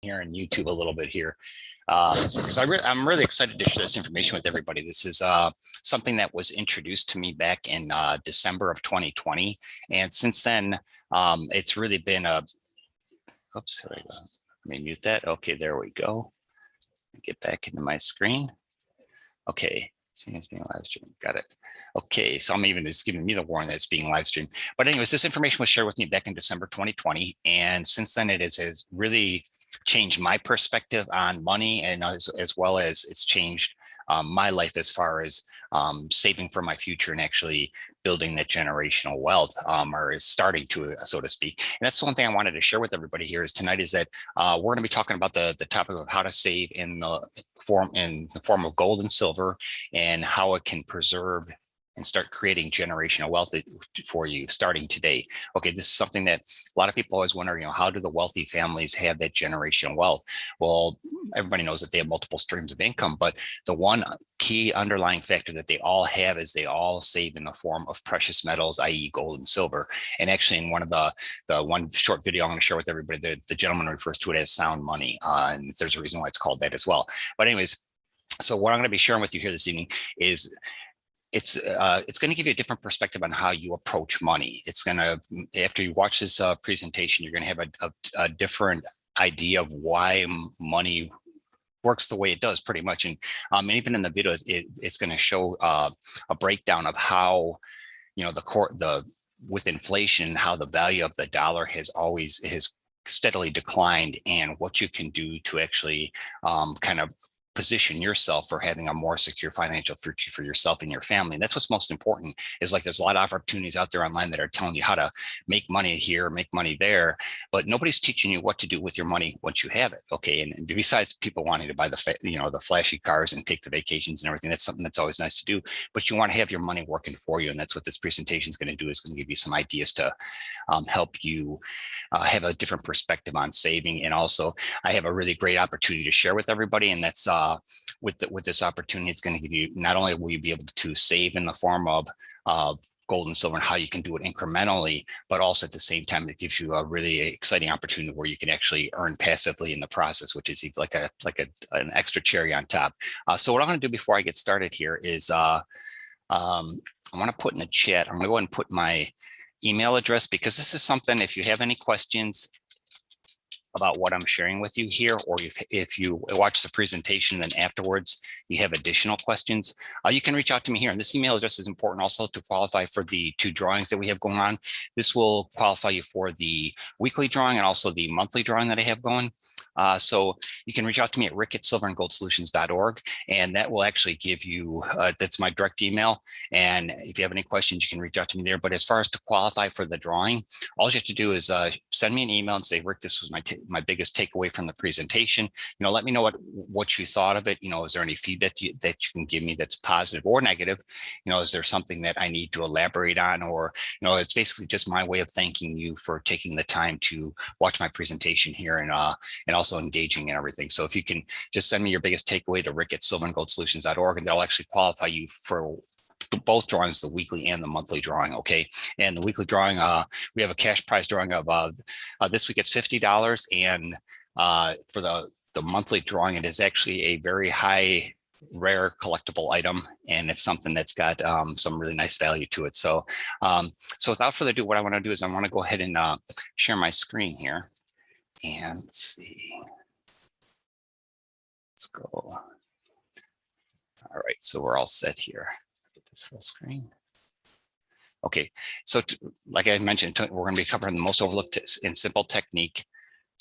here on YouTube a little bit here because I'm really excited to share this information with everybody. This is something that was introduced to me back in December of 2020, and since then it's really been a. Oops, here we go. Let me mute that. Okay, there we go. Get back into my screen. Okay. It's being live streamed. Got it. Okay, so I'm even just giving me the warning that it's being live streamed. But anyways, this information was shared with me back in December 2020, and since then it has really changed my perspective on money, and as well as it's changed my life as far as saving for my future and actually building that generational wealth, or is starting to, so to speak. And that's the one thing I wanted to share with everybody here is tonight is that we're going to be talking about the topic of how to save in the form of gold and silver, and how it can preserve and start creating generational wealth for you starting today. Okay, this is something that a lot of people always wonder, how do the wealthy families have that generational wealth? Well, everybody knows that they have multiple streams of income, but the one key underlying factor that they all have is they all save in the form of precious metals, i.e. gold and silver. And actually in one of the one short video I'm going to share with everybody, the gentleman refers to it as sound money. And there's a reason why it's called that as well. But anyways, so what I'm going to be sharing with you here this evening is it's going to give you a different perspective on how you approach money. It's going to, after you watch this presentation, you're going to have a different idea of why money works the way it does, pretty much. And even in the video, it's going to show a breakdown of how, with inflation, how the value of the dollar has steadily declined, and what you can do to actually kind of position yourself for having a more secure financial future for yourself and your family. And that's what's most important, is like there's a lot of opportunities out there online that are telling you how to make money here, make money there, but nobody's teaching you what to do with your money once you have it. Okay. And besides people wanting to buy the flashy cars and take the vacations and everything, that's something that's always nice to do, but you want to have your money working for you. And that's what this presentation is going to do, is going to give you some ideas to help you have a different perspective on saving. And also I have a really great opportunity to share with everybody, and that's with this opportunity, it's going to give you, not only will you be able to save in the form of gold and silver and how you can do it incrementally, but also at the same time, it gives you a really exciting opportunity where you can actually earn passively in the process, which is like an extra cherry on top. So what I'm going to do before I get started here is I want to put in the chat, I'm going to go ahead and put my email address, because this is something, if you have any questions about what I'm sharing with you here, or if you watch the presentation, then afterwards you have additional questions, you can reach out to me here. And this email address is important also to qualify for the 2 drawings that we have going on. This will qualify you for the weekly drawing and also the monthly drawing that I have going. So you can reach out to me at rick@silverandgoldsolutions.org, and that will actually give you, that's my direct email. And if you have any questions, you can reach out to me there. But as far as to qualify for the drawing, all you have to do is send me an email and say, Rick, this was my biggest takeaway from the presentation. Let me know what you thought of it. Is there any feedback that you can give me that's positive or negative? Is there something that I need to elaborate on? Or, it's basically just my way of thanking you for taking the time to watch my presentation here, and also engaging and everything. So if you can just send me your biggest takeaway to rick@silverandgoldsolutions.org, and that'll actually qualify you for both drawings, the weekly and the monthly drawing. Okay. And the weekly drawing, we have a cash prize drawing of this week it's $50, and for the monthly drawing, it is actually a very high rare collectible item, and it's something that's got some really nice value to it. So so without further ado, what I want to do is I want to go ahead and share my screen here. And let's see, let's go. All right, so we're all set here. Get this full screen. Okay, so like I mentioned, we're going to be covering the most overlooked and simple technique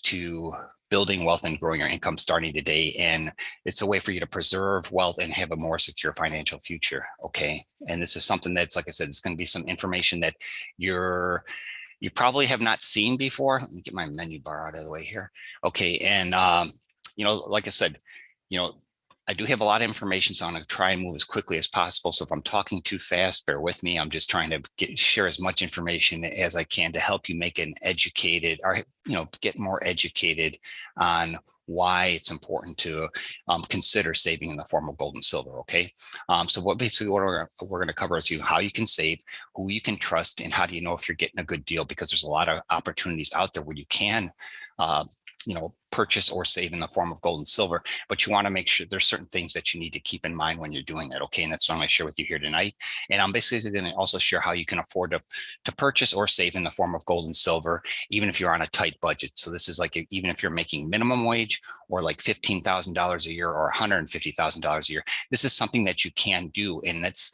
to building wealth and growing your income starting today. And it's a way for you to preserve wealth and have a more secure financial future. Okay, and this is something that's, like I said, it's going to be some information that you probably have not seen before. Let me get my menu bar out of the way here. Okay, and like I said, I do have a lot of information, so I'm going to try and move as quickly as possible. So if I'm talking too fast, bear with me. I'm just trying to share as much information as I can to help you make an educated, or get more educated on why it's important to consider saving in the form of gold and silver. Okay, so what we're going to cover is how you can save, who you can trust, and how do you know if you're getting a good deal, because there's a lot of opportunities out there where you can purchase or save in the form of gold and silver, but you want to make sure there's certain things that you need to keep in mind when you're doing that. Okay. And that's what I'm going to share with you here tonight. And I'm basically going to also share how you can afford to purchase or save in the form of gold and silver, even if you're on a tight budget. So this is like, even if you're making minimum wage or like $15,000 a year or $150,000 a year, this is something that you can do. And that's,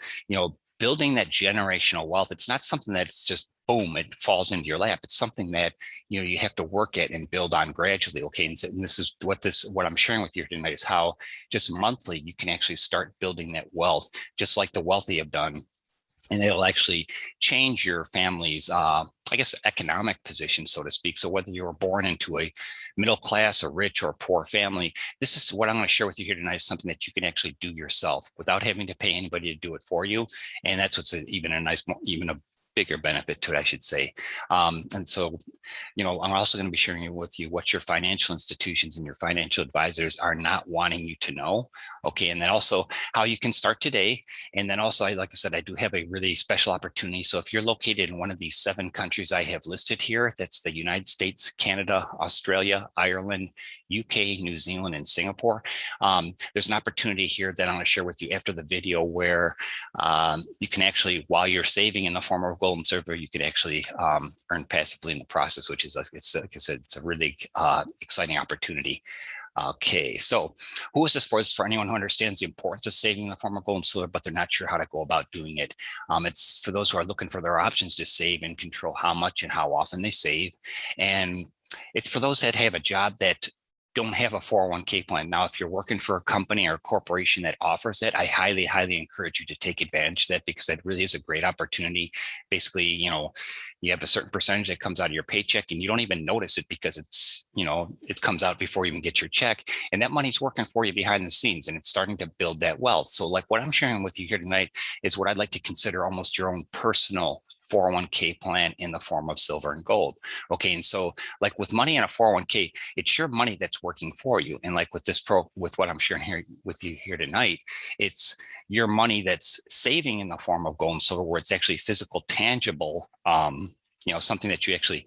building that generational wealth. It's not something that's just boom, it falls into your lap. It's something that you have to work at and build on gradually. Okay, and this is what I'm sharing with you tonight is how just monthly you can actually start building that wealth, just like the wealthy have done. And it'll actually change your family's, economic position, so to speak. So whether you were born into a middle class or rich or poor family, this is what I'm going to share with you here tonight is something that you can actually do yourself without having to pay anybody to do it for you. And that's what's even a bigger benefit to it, I should say. And so, I'm also going to be sharing with you what your financial institutions and your financial advisors are not wanting you to know. Okay. And then also how you can start today. And then also, like I said, I do have a really special opportunity. So if you're located in one of these 7 countries I have listed here, that's the United States, Canada, Australia, Ireland, UK, New Zealand, and Singapore. There's an opportunity here that I'm going to share with you after the video where you can actually, while you're saving in the form of gold and silver, you can actually earn passively in the process, which is, like I said, it's a really exciting opportunity. Okay, so who is this for? It's for anyone who understands the importance of saving in the form of gold and silver, but they're not sure how to go about doing it. It's for those who are looking for their options to save and control how much and how often they save. And it's for those that have a job that don't have a 401k plan. Now, if you're working for a company or a corporation that offers it, I highly, highly encourage you to take advantage of that, because that really is a great opportunity. Basically, you have a certain percentage that comes out of your paycheck and you don't even notice it because it's, it comes out before you even get your check, and that money's working for you behind the scenes and it's starting to build that wealth. So like what I'm sharing with you here tonight is what I'd like to consider almost your own personal 401k plan in the form of silver and gold. Okay. And so like with money in a 401k, it's your money that's working for you. And like with with what I'm sharing here with you here tonight, it's your money that's saving in the form of gold and silver, where it's actually physical, tangible, something that you actually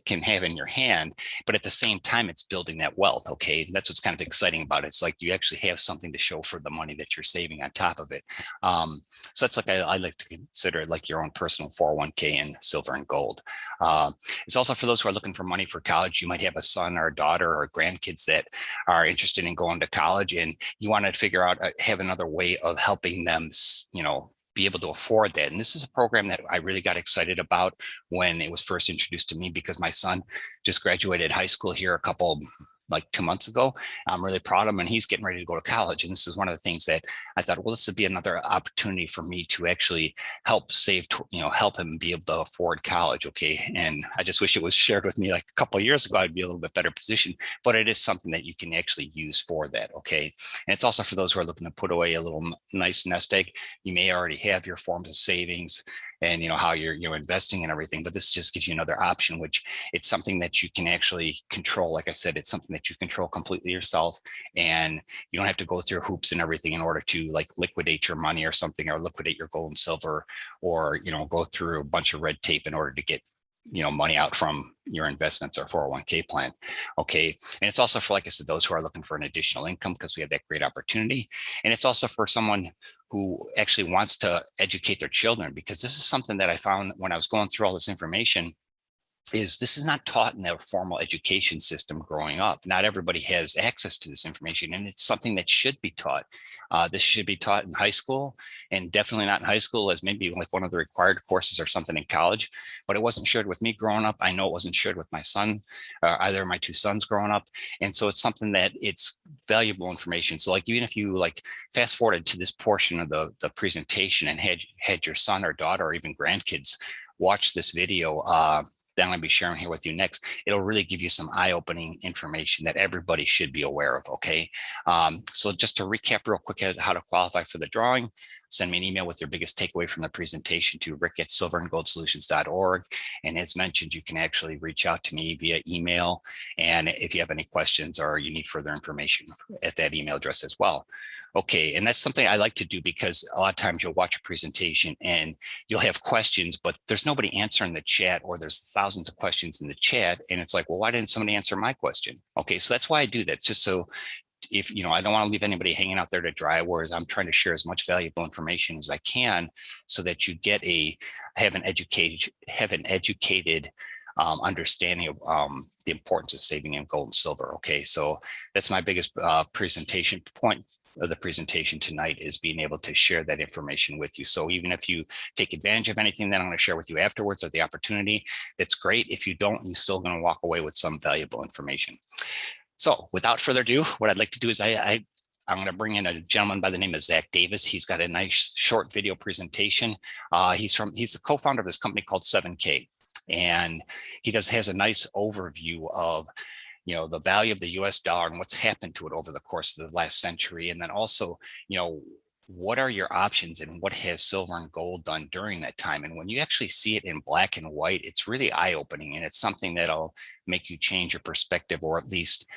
can have in your hand, but at the same time, it's building that wealth. Okay. And that's what's kind of exciting about it. It's like you actually have something to show for the money that you're saving on top of it. So that's like, I like to consider it like your own personal 401k in silver and gold. It's also for those who are looking for money for college. You might have a son or a daughter or grandkids that are interested in going to college, and you want to figure out, have another way of helping them, be able to afford that. And this is a program that I really got excited about when it was first introduced to me, because my son just graduated high school here like 2 months ago. I'm really proud of him, and he's getting ready to go to college. And this is one of the things that I thought, well, this would be another opportunity for me to actually help help him be able to afford college. Okay. And I just wish it was shared with me like a couple of years ago. I'd be a little bit better positioned, but it is something that you can actually use for that. Okay. And it's also for those who are looking to put away a little nice nest egg. You may already have your forms of savings and how you're investing and everything, but this just gives you another option, which it's something that you can actually control. Like I said, it's something that you control completely yourself, and you don't have to go through hoops and everything in order to like liquidate your money or something, or liquidate your gold and silver, or go through a bunch of red tape in order to get money out from your investments or 401k plan. Okay. And it's also for, like I said, those who are looking for an additional income, because we have that great opportunity. And it's also for someone who actually wants to educate their children, because this is something that I found when I was going through all this information. This is not taught in their formal education system growing up. Not everybody has access to this information, and it's something that should be taught. This should be taught in high school, and definitely not in high school as maybe like one of the required courses or something in college, but it wasn't shared with me growing up. I know it wasn't shared with my son, either of my 2 sons growing up. And so it's something that it's valuable information. So like, even if you like fast forwarded to this portion of the presentation and had your son or daughter or even grandkids watch this video, that I'm going to be sharing here with you next, it'll really give you some eye-opening information that everybody should be aware of. Okay. So just to recap real quick how to qualify for the drawing, send me an email with your biggest takeaway from the presentation to rick@silverandgoldsolutions.org. And as mentioned, you can actually reach out to me via email. And if you have any questions or you need further information at that email address as well. Okay. And that's something I like to do, because a lot of times you'll watch a presentation and you'll have questions, but there's nobody answering the chat, or there's thousands thousands of questions in the chat, and it's like, well, why didn't somebody answer my question? Okay, so that's why I do that, just so if, you know, I don't want to leave anybody hanging out there to dry, whereas I'm trying to share as much valuable information as I can so that you get have an educated understanding of the importance of saving in gold and silver. Okay, so that's my biggest presentation point of the presentation tonight, is being able to share that information with you. So even if you take advantage of anything that I'm going to share with you afterwards, or the opportunity, that's great. If you don't, you're still going to walk away with some valuable information. So without further ado, what I'd like to do is I'm going to bring in a gentleman by the name of Zach Davis. He's got a nice short video presentation. He's the co-founder of this company called 7K. And he has a nice overview of, you know, the value of the US dollar and what's happened to it over the course of the last century. And then also, you know, what are your options and what has silver and gold done during that time? And when you actually see it in black and white, it's really eye-opening, and it's something that'll make you change your perspective, or at least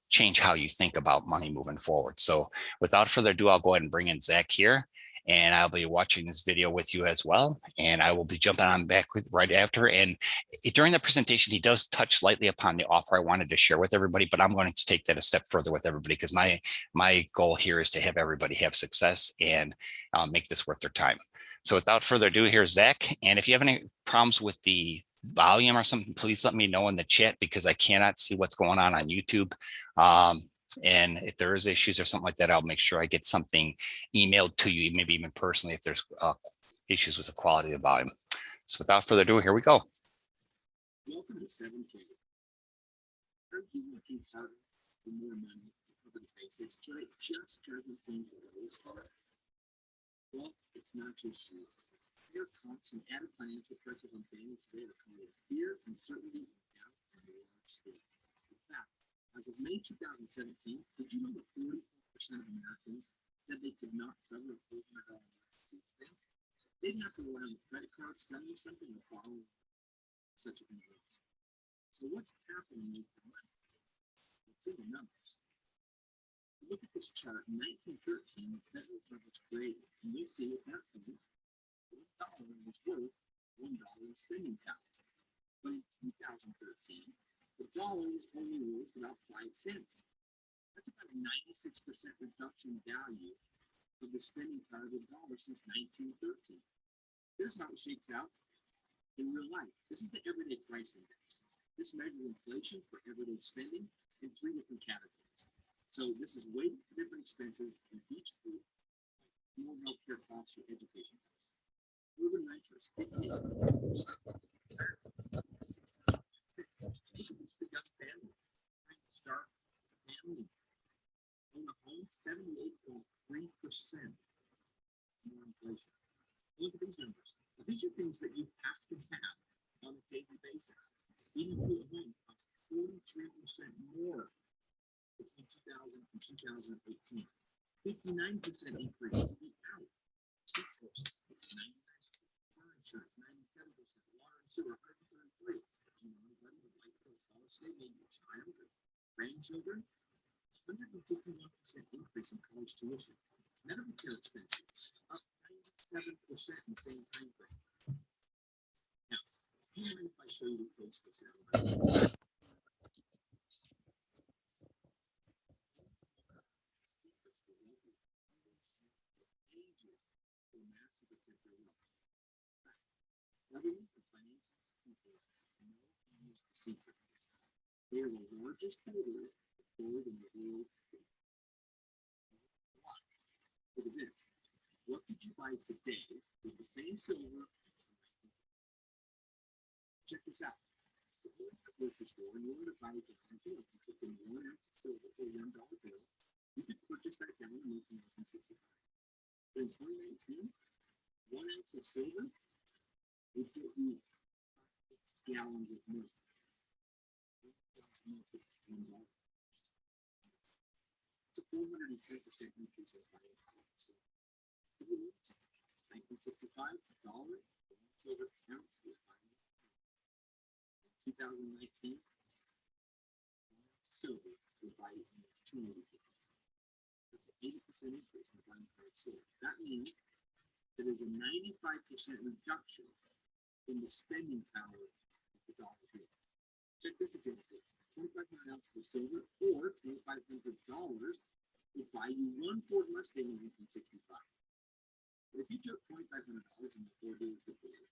change how you think about money moving forward. So without further ado, I'll go ahead and bring in Zach here, and I'll be watching this video with you as well. And I will be jumping on back right after. And during the presentation, he does touch lightly upon the offer I wanted to share with everybody, but I'm going to take that a step further with everybody, because my goal here is to have everybody have success and make this worth their time. So without further ado, here's Zach. And if you have any problems with the volume or something, please let me know in the chat, because I cannot see what's going on YouTube. And if there is issues or something like that, I'll make sure I get something emailed to you, maybe even personally, if there's issues with the quality of the volume. So without further ado, here we go. Welcome to 7K. I'm working hard for more money over the basics, but it just doesn't seem to always hard. Well, it's not just you. There are constant added financial pressures on families today that cause fear, uncertainty, and doubt on a large scale. In fact, as of May 2017, did you know that 44% of Americans said they could not cover a $400 emergency expense? They didn't have to rely on a credit card, selling something, or borrowing such a thing. So what's happening with the money? It's in the numbers. Look at this chart. In 1913, the federal reserve was created, and you'll see at that point, $1 was worth $1 in spending power. But in 2013, the dollar was only worth about 5 cents. That's about a 96% reduction in value of the spending power of the dollar since 1913. Here's how it shakes out in real life. This is the everyday price index. This measures inflation for everyday spending in 3 different categories. So this is weighted for different expenses in each group: more healthcare costs or education costs. Urban renters, families trying to start a family, own a home, 78.3% more inflation. Look at these numbers. Now, these are things that you have to have on a daily basis. Eating food at home costs 43% more between 2000 and 2018. 59% increase to eat out. Food sources, 99%. Car insurance, 97%. Water and sewer, 133%. Do you know anybody who likes to install a state, maybe a child or grandchildren? 151% increase in college tuition. Medical care expenses up 97% in the same time frame. Now, do you mind if I show you the case for sale? Governments and financial institutions know and use the secret. They are the largest holders of gold in the world. Look at this. What could you buy today with the same silver? Check this out. If you went to the grocery store and you wanted to buy this silver, if you took in 1 ounce of silver for a $1 bill, you could purchase that down and make $1.65. But in 2019, 1 ounce of silver would get you gallons of milk. It's a 410% increase in buying power. So, 1965, $1, silver ounce was buying. In 2019, silver will buy almost 280 gallons. That's an 80% increase in the buying power of silver. That means that is a 95% reduction in the spending power the dollar bill. Check this example. 2,500 ounces of silver or $2,500 would buy you one Ford Mustang in 1965. But if you took $2,500 and the Ford dealership was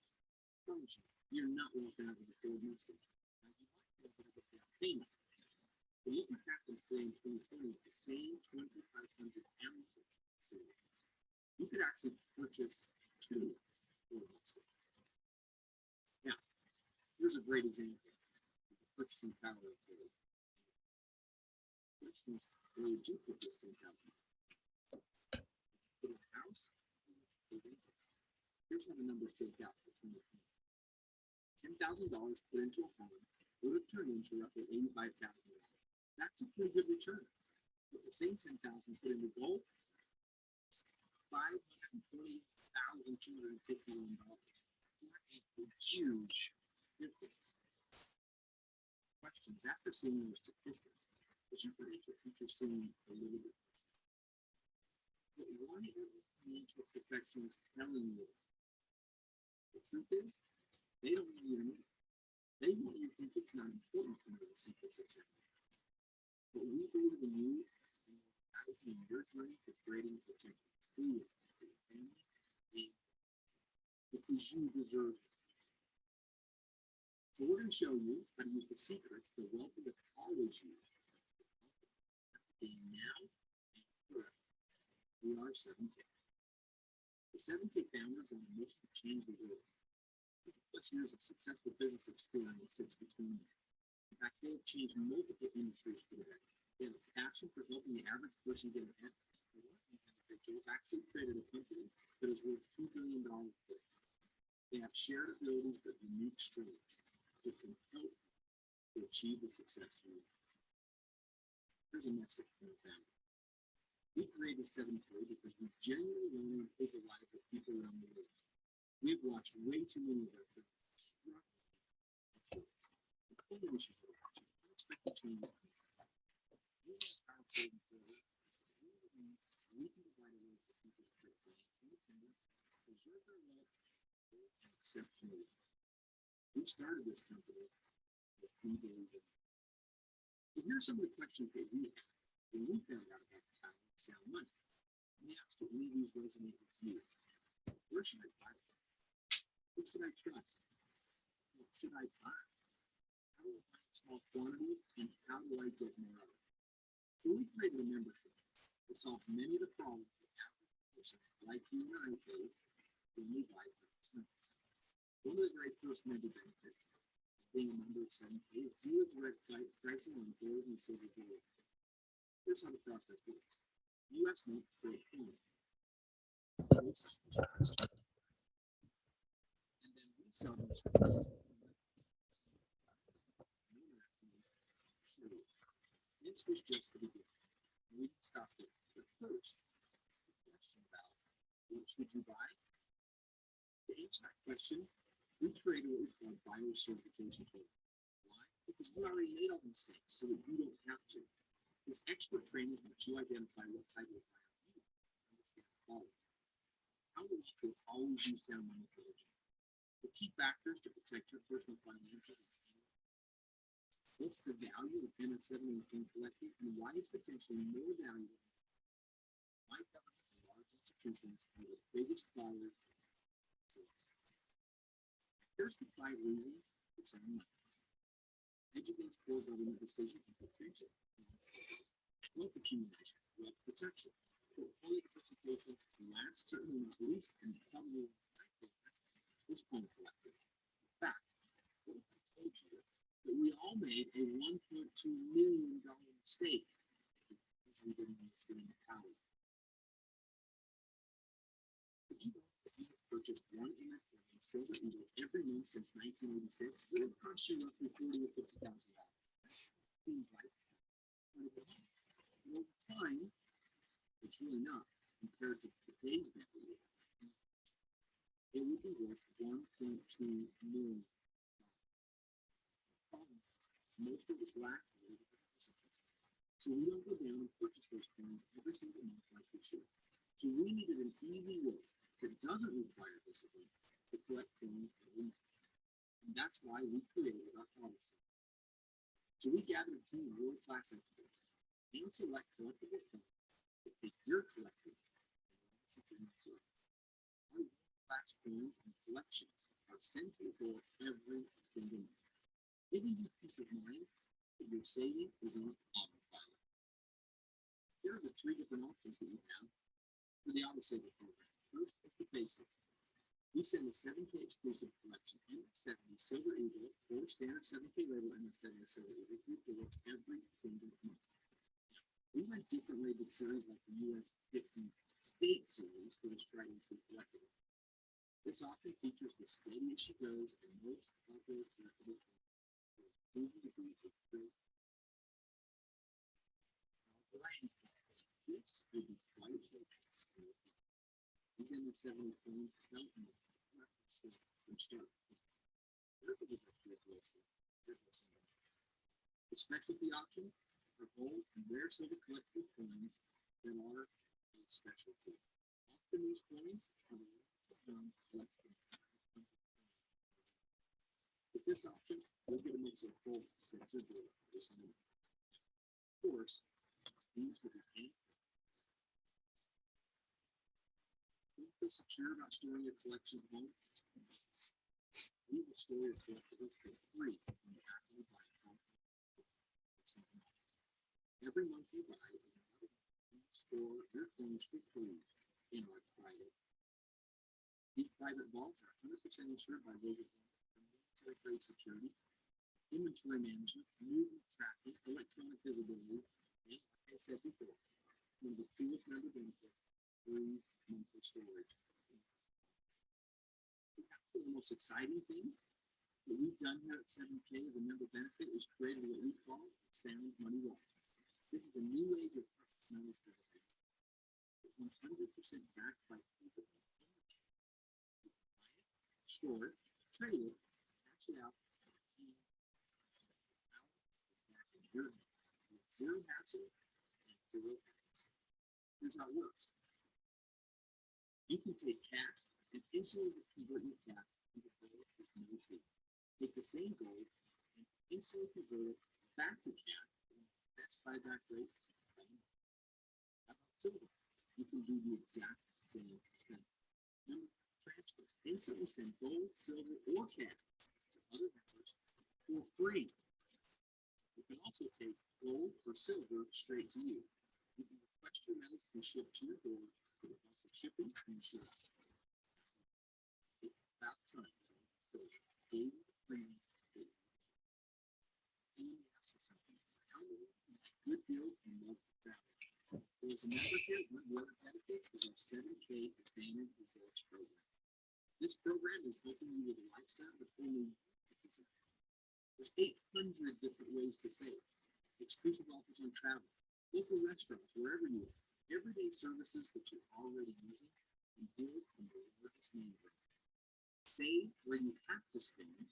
promise you, you're not walking out with a Ford Mustang. Now, you might be able to get that payment. But look what happens today in 2020 with the same 2,500 ounces of silver. You could actually purchase two Ford Mustangs. Now, here's a great example of the purchasing power of Ford. For instance, where would you put this $10,000? Put in a house? Here's how the numbers shake out for 2020. $10,000 put into a home would have turned into roughly $85,000. That's a pretty good return. With the same $10,000 put into gold, it's $520,251. That is a huge difference. Questions after seeing those statistics, is your financial future seeming a little bit worse? But why are financial professionals telling you? The truth is, they don't want you to know. They want you to think it's not important to know the secrets of success. But we believe in you and will guide you in your journey to creating a potential true for your family and because you deserve it. So we're going to show you how to use the secrets the wealthy have always used. And now and forever. We are 7K. The 7K founders are on a mission to change the world. 50+ years of successful business experience sits between them. In fact, they have changed multiple industries for the better. They have a passion for helping the average person get ahead. One of these individuals actually created a company that is worth $2 billion today. They have shared abilities but unique strengths that can help to achieve the success you want. Here's a message from the family. We created 7K because we genuinely want to improve the lives of people around the world. We've watched way too many of our friends struggle with the common issues of life, unexpected changes. Using our powerful and service, we believe we can provide a way for people to create financial independence, preserve their wealth, and exceptional life. We started this company because we believe in it. So here's some of the questions that we had when we found out about the power of sound money. We asked if any of these resonate with you. Where should I buy it? What should I trust? What should I buy? How do I buy small quantities and how do I get more of it? So we created a membership that solves many of the problems that average persons like you and I face when we buy purchase numbers. One of the very first member benefits being a member of 7K is dealer direct pricing on gold and silver bullion. Here's how the process works. U.S. Mint for points. And then we sell those coins. This was just the beginning. We didn't stop there. But first, the question about what should you buy? To answer that question, we created what we call a buyer certification program. Why? Because we already made all the mistakes so that you don't have to. This expert training helps you identify what type of buyer you understand the following. How will you always use sound money coaching? The key factors to protect your personal finances. What's the value of MS7 income collecting and why it's potentially more valuable? Why governments and large institutions are the biggest buyers. Here's the 5 reasons for sound money. Hedge against poor government decision and potential. Wealth accumulation, wealth protection, portfolio participation, last certainly not least, and probably is coin collecting. In fact, what if I told you that we all made a $1.2 million mistake because we didn't understand the power? Did you know if you have purchased one MS7 silver eagle every month since 1986, it would cost you roughly $40,000 or $50,000? Seems like over time, it's really not compared to today's value. It would be worth $1.2 million. Most of us lack a little bit of discipline. So we don't go down and purchase those coins every single month like we should. So we needed an easy way that doesn't require discipline to collect coins every month. And that's why we created our auto sale. So we gathered a team of world-class experts and select collectible coins that take your collective and our world-class coins and collections are sent to your door every single month, giving you peace of mind that your saving is on autopilot. Here are the three different options that we have for the auto saver program. First is the basic. We send a 7K exclusive collection and a 70 Silver Eagle or standard 7K label and a 70 Silver Eagle to your door every single month. We went different labeled series like the US 50 State Series for this tried and true collectible. This option features the steady as she goes and most popular collectible proven to be a great variety. This will be quite a showcase. These in the 70 coins tell you from start. The specialty option are gold and rare silver collectible coins that are a specialty. Often these coins are less than. With this option, we're going to make some gold center door. Of course, these will be paid. Don't feel secure about storing your collection at home. We will store your collectibles for free when you actually buy it. Every month you buy, you store your coins for free in our private. These private vaults are 100% insured by local military grade security, inventory management, movement tracking, electronic visibility, and like I said before, one of the coolest member benefits, free monthly storage. One of the most exciting things that we've done here at 7K as a member benefit is created what we call Sound Money Wallet. This is a new age of precious metals investing. It's 100% backed by principal. Store it, trade it, cash it out, and it's back in your hands. Zero hassle and zero hassle. Here's how it works. You can take cash and instantly convert your cash into gold with no fee. Take the same gold and instantly convert it back to cash. Best buyback rates. How about silver? You can do the exact same thing. Remember, transfers instantly send gold, silver, or cash to other members for free. You can also take gold or silver straight to you. You can request your metals to be shipped to your door for the cost of shipping and insurance. It's about time. So, David Freeman, PM EST is something. How many good deals and local travel? There's a member here. One of the other benefits is our 7K Advantage Rewards program. This program is helping you with a lifestyle that only you can design. There's 800 different ways to save. Exclusive offers on travel, local restaurants, wherever you are, everyday services that you're already using, and deals on the largest name brands. Save where you have to spend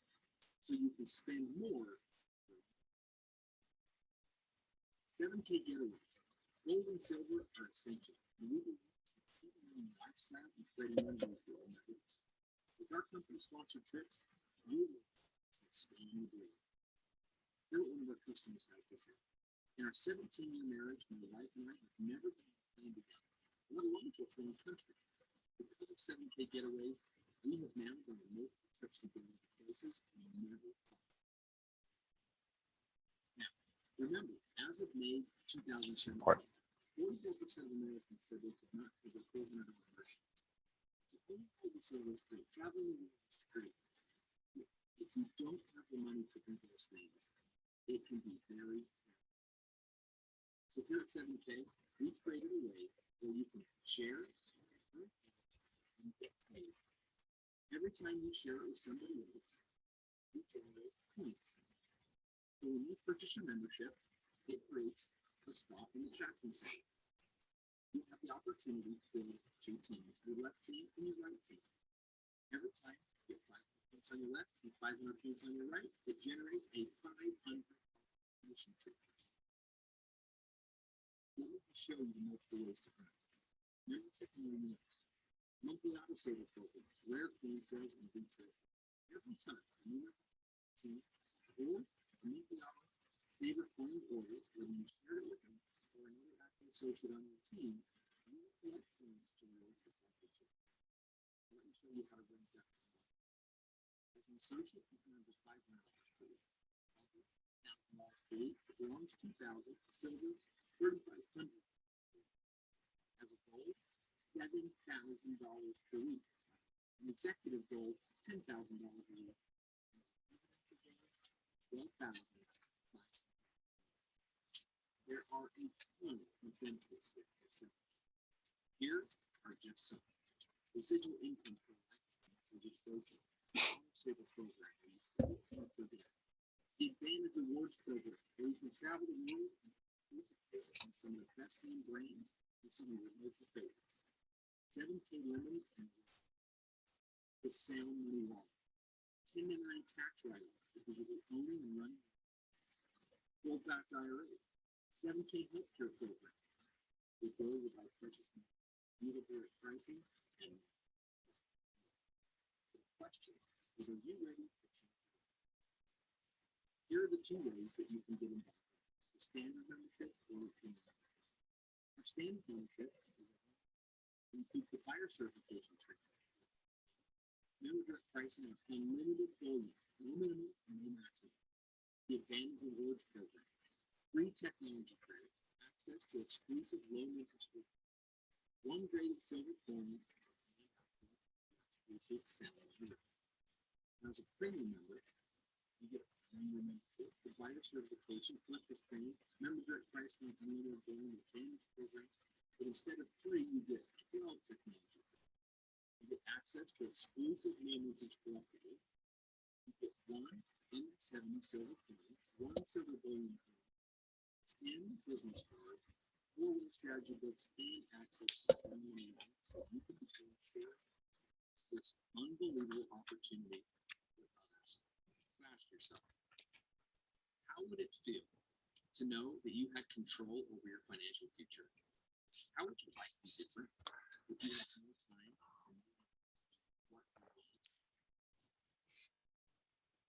so you can spend more. 7K getaways. Gold and silver are essential. And we believe in lifestyle and creating memories for our members. With our company-sponsored trips, you will expand the dream. Here's what one of our customers has to say. In our 17-year marriage, my wife and I have never been on a plane together, let alone to a foreign country. Because of 7K getaways, we have now gone on multiple trips together to places we never thought. Now, remember, as of May 2017, 44% of Americans said they could not pay their $400 merchants. So is great. Traveling the world is great. If you don't have the money to do those things, it can be very hard. So here at 7K, we created a way where you can share and get paid. Every time you share it with somebody else, you generate points. So when you purchase your membership, it creates a spot in the tracking center. You have the opportunity to build two teams, your left team and your right team. Every time you get 500 points on your left and 500 points on your right, it generates a 500 mission trip. Let me show you the multiple ways to earn. Membership and rewards. Monthly auto saver program, rare coin sales and retail. Every time a new team or immediately save a coin order, whether you share it with them or another active associate on your team, you will collect points to reward discipleship. Let me show you how to rank that. As an associate, you can earn just $500 per week. Now, per week, bronze 2,000, silver 3,500. As a gold, $7,000 per week. An executive gold, $10,000 a year. $12,000. There are a ton of benefits here. Here are just some. Residual income for registration. Stable program. The Advantage Awards program, where you can travel the world and some of the best name brands and some of your local favorites. 7K limit and the sound money wallet. 1099 tax write-offs because of the owning and running. Gold backed IRA. 7K healthcare program. The goal to buy precious metals. Beautiful pricing and the question is, are you ready to change? Here are the two ways that you can get involved: the standard membership or the premium membership. Our standard membership includes the buyer certification training, member direct pricing, and unlimited volume, no minimum and no maximum. The Advantage Awards program, free technology credits, access to exclusive low interest rates, one graded silver coin, and exclusive salary. As a premium member, you get a premium membership, the buyer certification, collector's training, member direct pricing, and unlimited volume, the Advantage program. But instead of 3, you get 12 technology credits. You get access to exclusive low interest collectibles. You get 1 M70 silver coin, 1 silver bullion coin, 10 business cards, 4-wheel strategy books, and access to 7 million. So you can share this unbelievable opportunity with others. So ask yourself, how would it feel to know that you had control over your financial future? How would your life be different if you had more time and more what you want?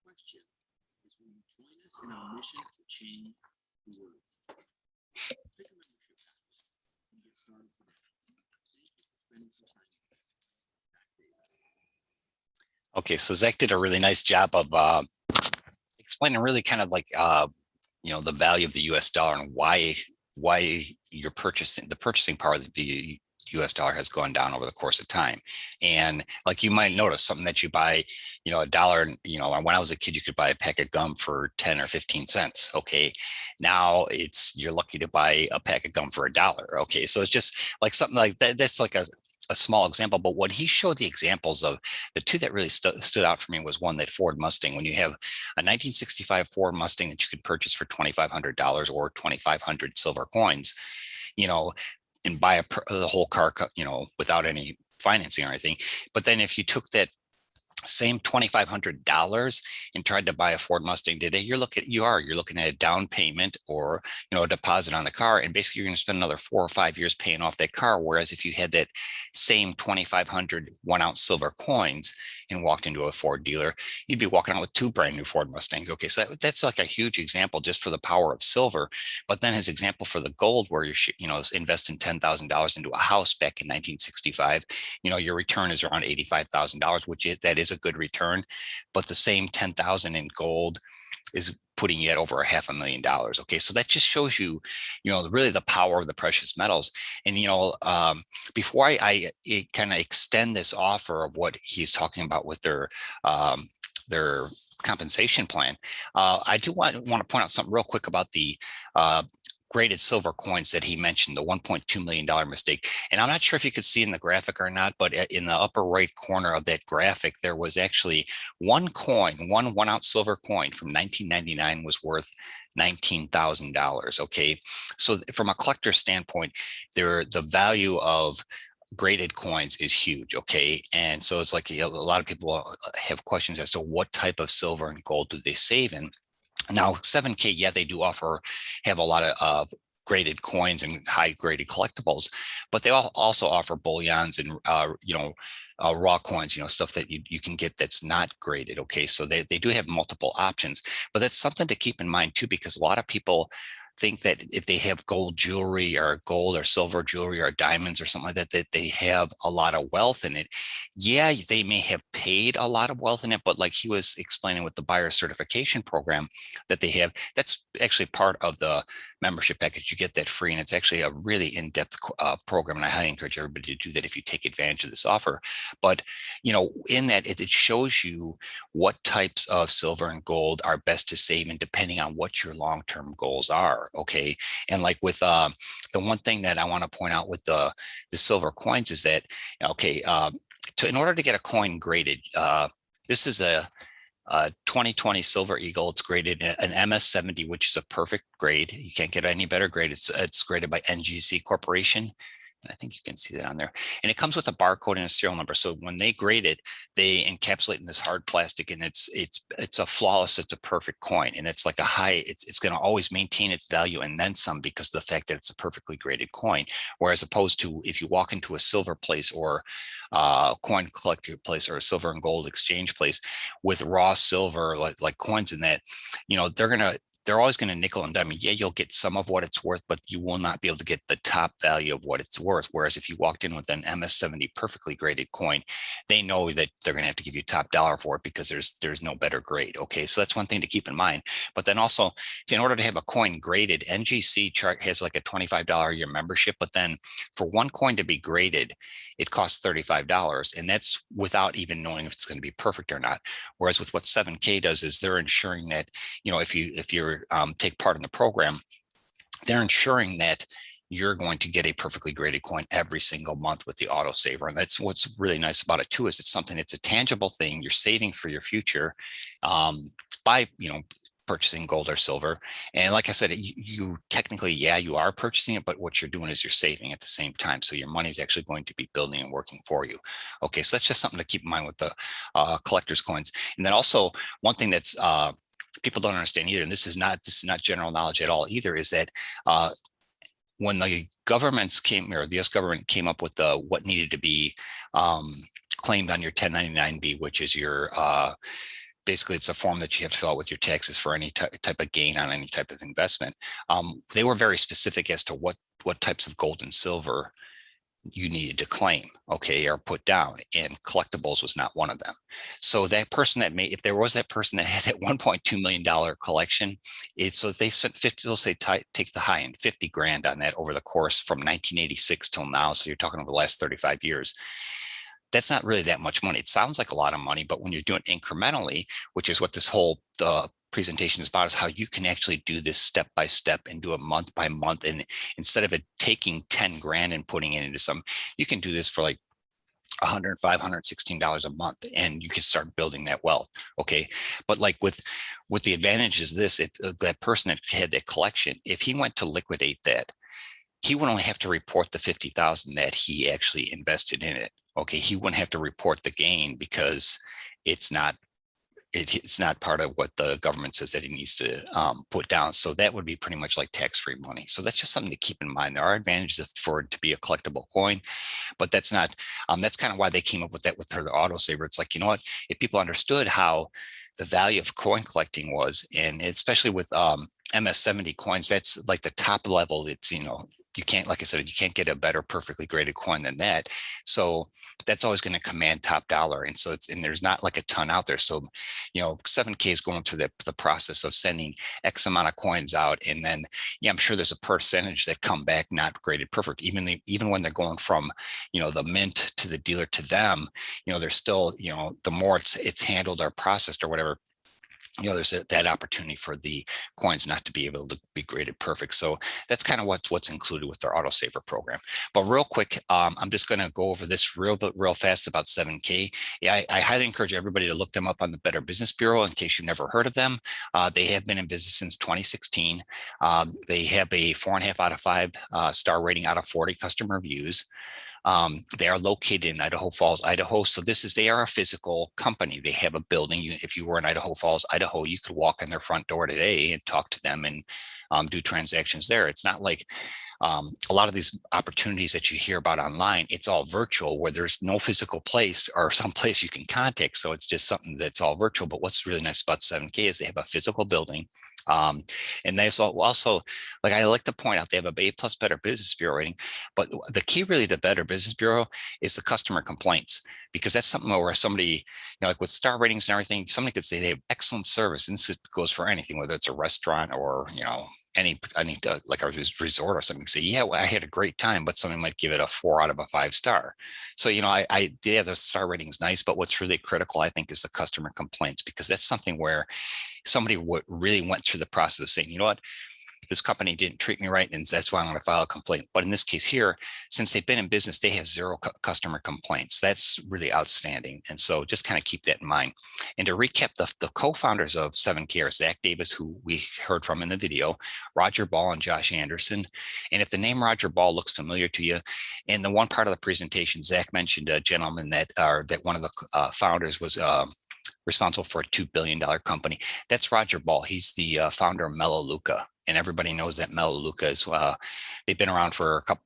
Question is, will you join us in our mission to change the world? Pick a membership package and get started today. Thank you for spending some time with us. Back to you. Okay, so Zach did a really nice job of explaining really kind of like the value of the US dollar and why you're purchasing, the purchasing power of the US dollar has gone down over the course of time. And like you might notice something that you buy, a dollar, when I was a kid, you could buy a pack of gum for 10 or 15 cents. Okay. Now you're lucky to buy a pack of gum for $1. Okay. So it's just like something like that. That's like a small example, but what he showed the examples of, the two that really stood out for me was one, that Ford Mustang. When you have a 1965 Ford Mustang that you could purchase for $2,500 or 2,500 silver coins, and buy the whole car, without any financing or anything. But then if you took that same $2,500 and tried to buy a Ford Mustang today, you're looking at a down payment or a deposit on the car, and basically you're going to spend another 4 or 5 years paying off that car. Whereas if you had that same 2,500 1-ounce silver coins and walked into a Ford dealer, you'd be walking out with 2 brand new Ford Mustangs. Okay, so that's like a huge example just for the power of silver. But then his example for the gold, where you're investing $10,000 into a house back in 1965, your return is around $85,000, which that is a good return. But the same 10,000 in gold is putting you at over $500,000. Okay, so that just shows you, really the power of the precious metals. And before I kind of extend this offer of what he's talking about with their compensation plan, I do want to point out something real quick about the graded silver coins that he mentioned, the $1.2 million mistake. And I'm not sure if you could see in the graphic or not, but in the upper right corner of that graphic, there was actually one 1-ounce silver coin from 1999 was worth $19,000. Okay. So from a collector standpoint, the value of graded coins is huge. Okay. And so it's like a lot of people have questions as to what type of silver and gold do they save in. Now, 7K, yeah, they do have a lot of graded coins and high graded collectibles, but they also offer bullions and raw coins, stuff that you can get that's not graded. Okay, so they do have multiple options, but that's something to keep in mind too, because a lot of people think that if they have gold jewelry or gold or silver jewelry or diamonds or something like that, that they have a lot of wealth in it. Yeah, they may have paid a lot of wealth in it, but like he was explaining with the buyer certification program that they have, that's actually part of the membership package. You get that free, and it's actually a really in-depth program, and I highly encourage everybody to do that if you take advantage of this offer. But in that it shows you what types of silver and gold are best to save, and depending on what your long-term goals are. Okay, and like with the one thing that I want to point out with the silver coins is that in order to get a coin graded, this is a 2020 Silver Eagle. It's graded an MS70, which is a perfect grade. You can't get any better grade. It's graded by NGC Corporation. I think you can see that on there. And it comes with a barcode and a serial number. So when they grade it, they encapsulate in this hard plastic, and it's a flawless, it's a perfect coin. And it's like it's going to always maintain its value and then some, because of the fact that it's a perfectly graded coin. Whereas opposed to if you walk into a silver place or a coin collector place or a silver and gold exchange place with raw silver, like coins in that, they're always going to nickel and dime. Yeah, you'll get some of what it's worth, but you will not be able to get the top value of what it's worth. Whereas if you walked in with an MS70 perfectly graded coin, they know that they're going to have to give you top dollar for it, because there's no better grade. Okay, so that's one thing to keep in mind. But then also, in order to have a coin graded, NGC chart has like a $25 a year membership, but then for one coin to be graded, it costs $35, and that's without even knowing if it's going to be perfect or not. Whereas with what 7K does is they're ensuring that, if you're take part in the program, they're ensuring that you're going to get a perfectly graded coin every single month with the autosaver. And that's what's really nice about it too, is it's a tangible thing. You're saving for your future by purchasing gold or silver. And like I said, you technically, you are purchasing it, but what you're doing is you're saving at the same time. So your money is actually going to be building and working for you. Okay, so that's just something to keep in mind with the collector's coins. And then also one thing that's people don't understand either, and this is not general knowledge at all either, is that when the governments the U.S. government came up with what needed to be claimed on your 1099-B, which is your basically it's a form that you have to fill out with your taxes for any type of gain on any type of investment. They were very specific as to what types of gold and silver you needed to claim, or put down, and collectibles was not one of them. So that person if there was that person that had that $1.2 million collection, so they spent 50, they'll say take the high end, 50 grand on that over the course from 1986 till now. So you're talking over the last 35 years. That's not really that much money. It sounds like a lot of money, but when you're doing it incrementally, which is what this whole presentation is about, is how you can actually do this step by step and do it month by month. And instead of it taking 10 grand and putting it into you can do this for like $105, $116 a month, and you can start building that wealth. Okay. But like with the advantages, that person that had that collection, if he went to liquidate that, he would only have to report the 50,000 that he actually invested in it. Okay. He wouldn't have to report the gain, because it's not part of what the government says that he needs to put down. So that would be pretty much like tax-free money. So that's just something to keep in mind. There are advantages for it to be a collectible coin, but that's not, that's kind of why they came up with that with the autosaver. It's like, if people understood how the value of coin collecting was, and especially with MS70 coins, that's like the top level. It's, you can't, like I said, you can't get a better perfectly graded coin than that. So that's always going to command top dollar. And so there's not like a ton out there. So, 7K is going through the process of sending X amount of coins out. And then, I'm sure there's a percentage that come back not graded perfect. Even when they're going from, the mint to the dealer to them, they're still, the more it's handled or processed or whatever, there's that opportunity for the coins not to be able to be graded perfect. So that's kind of what's included with their autosaver program. But real quick, I'm just going to go over this real fast about 7K. Yeah, I highly encourage everybody to look them up on the Better Business Bureau in case you've never heard of them. They have been in business since 2016. They have a 4.5 out of 5 star rating out of 40 customer reviews. They are located in Idaho Falls, Idaho. So they are a physical company. They have a building. If you were in Idaho Falls, Idaho, you could walk in their front door today and talk to them and do transactions there. It's not like a lot of these opportunities that you hear about online, it's all virtual where there's no physical place or some place you can contact. So it's just something that's all virtual. But what's really nice about 7K is they have a physical building. Um, and they also, like I like to point out, they have a A+ Better Business Bureau rating, but the key really to Better Business Bureau is the customer complaints, because that's something where somebody, you know, like with star ratings and everything, somebody could say they have excellent service, and this goes for anything, whether it's a restaurant or, you know, any like a resort or something, say, yeah, well, I had a great time, but somebody might give it a 4 out of a 5 star. So, you know, yeah, the star rating is nice, but what's really critical, I think, is the customer complaints, because that's something where somebody really went through the process of saying, you know what, this company didn't treat me right, and that's why I'm going to file a complaint. But in this case here, since they've been in business, they have 0 customer complaints. That's really outstanding. And so just kind of keep that in mind. And to recap, the co-founders of 7K are Zach Davis, who we heard from in the video, Roger Ball and Josh Anderson. And if the name Roger Ball looks familiar to you, in the one part of the presentation, Zach mentioned a gentleman that one of the founders was responsible for a $2 billion company. That's Roger Ball. He's the founder of Melaleuca. And everybody knows that Melaleuca is, they've been around for a couple,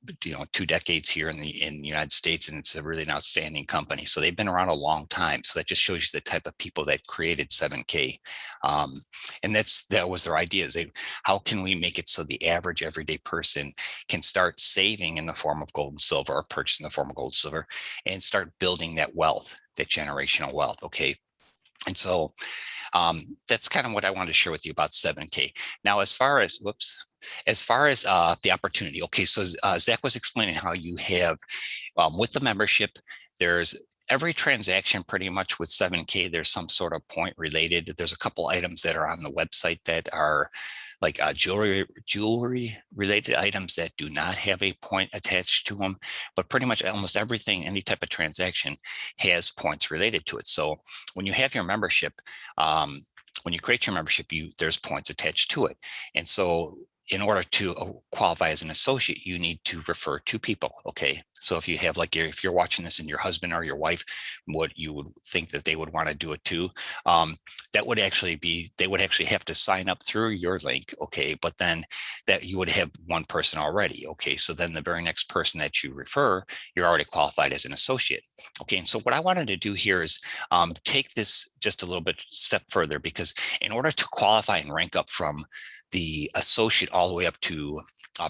2 decades here in the United States, and it's a really an outstanding company. So they've been around a long time. So that just shows you the type of people that created 7K. And that was their idea, is how can we make it so the average everyday person can start saving in the form of gold and silver, or purchase in the form of gold and silver, and start building that wealth, that generational wealth. Okay. And so that's kind of what I wanted to share with you about 7K. Now, as far as the opportunity, okay, so Zach was explaining how you have with the membership, there's every transaction pretty much with 7K, there's some sort of point related. There's a couple items that are on the website that are like jewelry related items that do not have a point attached to them, but pretty much almost everything, any type of transaction, has points related to it. So when you have your membership, when you create your membership, there's points attached to it. And so in order to qualify as an associate, you need to refer 2 people. Okay. So if you have if you're watching this and your husband or your wife, what you would think that they would want to do it too, they would actually have to sign up through your link. Okay. But then that you would have 1 person already. Okay. So then the very next person that you refer, you're already qualified as an associate. Okay. And so what I wanted to do here is take this just a little bit step further, because in order to qualify and rank up from the associate all the way up to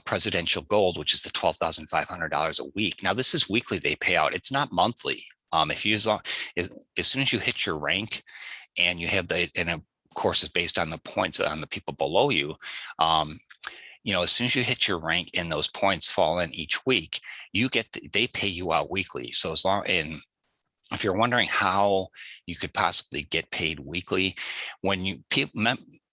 presidential gold, which is the $12,500 a week. Now, this is weekly they pay out. It's not monthly. As soon as you hit your rank, and you have and of course it's based on the points on the people below you. As soon as you hit your rank and those points fall in each week, they pay you out weekly. So if you're wondering how you could possibly get paid weekly, when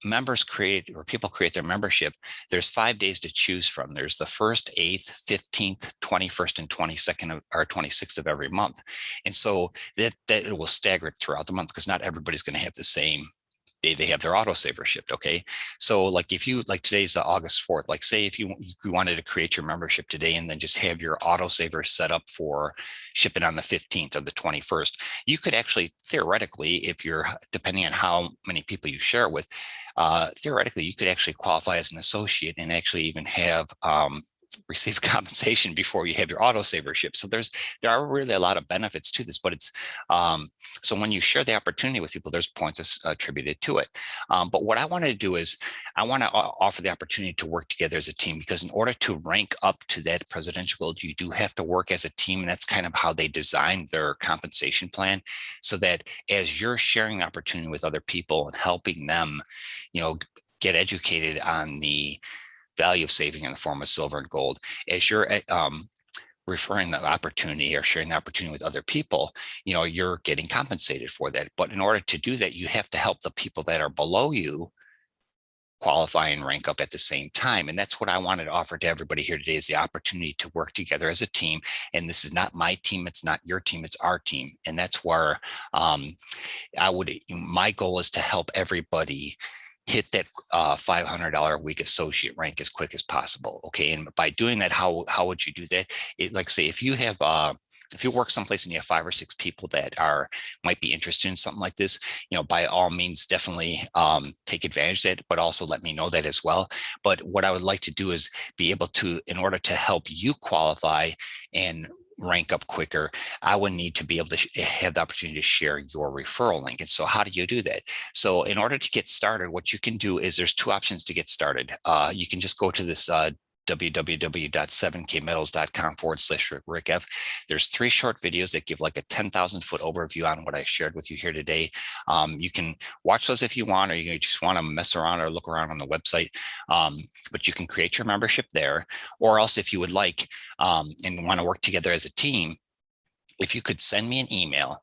members create, or people create their membership, there's 5 days to choose from. There's the 1st, 8th, 15th, 21st, and 22nd or 26th of every month. And so that it will stagger throughout the month, because not everybody's going to have the same day they have their autosaver shipped. Okay. So like today's August 4th, like say if you wanted to create your membership today and then just have your autosaver set up for shipping on the 15th or the 21st, you could actually theoretically, if you're depending on how many people you share with, theoretically you could actually qualify as an associate and actually even have receive compensation before you have your autosaver ship. So there are really a lot of benefits to this, but it's so when you share the opportunity with people, there's points attributed to it. But what I want to do is I want to offer the opportunity to work together as a team, because in order to rank up to that presidential gold, you do have to work as a team. And that's kind of how they designed their compensation plan, so that as you're sharing the opportunity with other people and helping them, get educated on the value of saving in the form of silver and gold, as you're referring the opportunity or sharing the opportunity with other people, you're getting compensated for that. But in order to do that, you have to help the people that are below you qualify and rank up at the same time. And that's what I wanted to offer to everybody here today, is the opportunity to work together as a team. And this is not my team, it's not your team, it's our team. And that's where my goal is to help everybody hit that $500 a week associate rank as quick as possible. Okay. And by doing that, how would you do that? Like say, if you have if you work someplace and you have 5 or 6 people that might be interested in something like this, by all means, definitely take advantage of it, but also let me know that as well. But what I would like to do is be able to, in order to help you qualify and rank up quicker, I would need to be able to have the opportunity to share your referral link. And so how do you do that? So in order to get started, what you can do is there's 2 options to get started. You can just go to this www.7kmetals.com/rickf. There's 3 short videos that give like a 10,000-foot overview on what I shared with you here today. You can watch those if you want, or you just want to mess around or look around on the website. But you can create your membership there, or else if you would like and want to work together as a team, if you could send me an email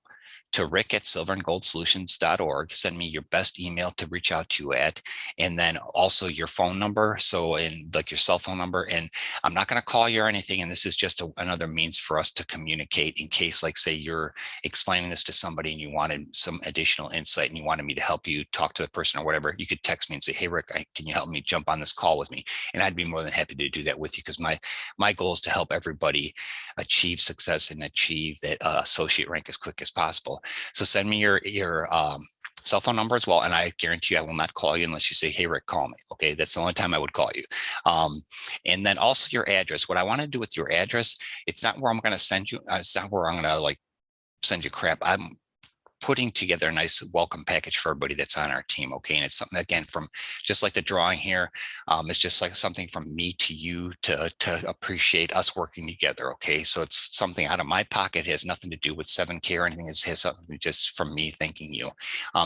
to rick@silverandgoldsolutions.org. Send me your best email to reach out to you at, and then also your phone number. So in like your cell phone number, and I'm not going to call you or anything. And this is just another means for us to communicate in case, like say you're explaining this to somebody and you wanted some additional insight and you wanted me to help you talk to the person or whatever, you could text me and say, hey, Rick, can you help me jump on this call with me? And I'd be more than happy to do that with you, because my goal is to help everybody achieve success and achieve that associate rank as quick as possible. So send me your cell phone number as well, and I guarantee you I will not call you unless you say, hey, Rick, call me. Okay, that's the only time I would call you. And then also your address. What I want to do with your address, it's not where I'm going to send you. It's not where I'm going to like send you crap. I'm putting together a nice welcome package for everybody that's on our team. Okay. And it's something, again, from just like the drawing here, it's just like something from me to you to appreciate us working together. Okay. So it's something out of my pocket. It has nothing to do with 7K or anything. It has something just from me thanking you.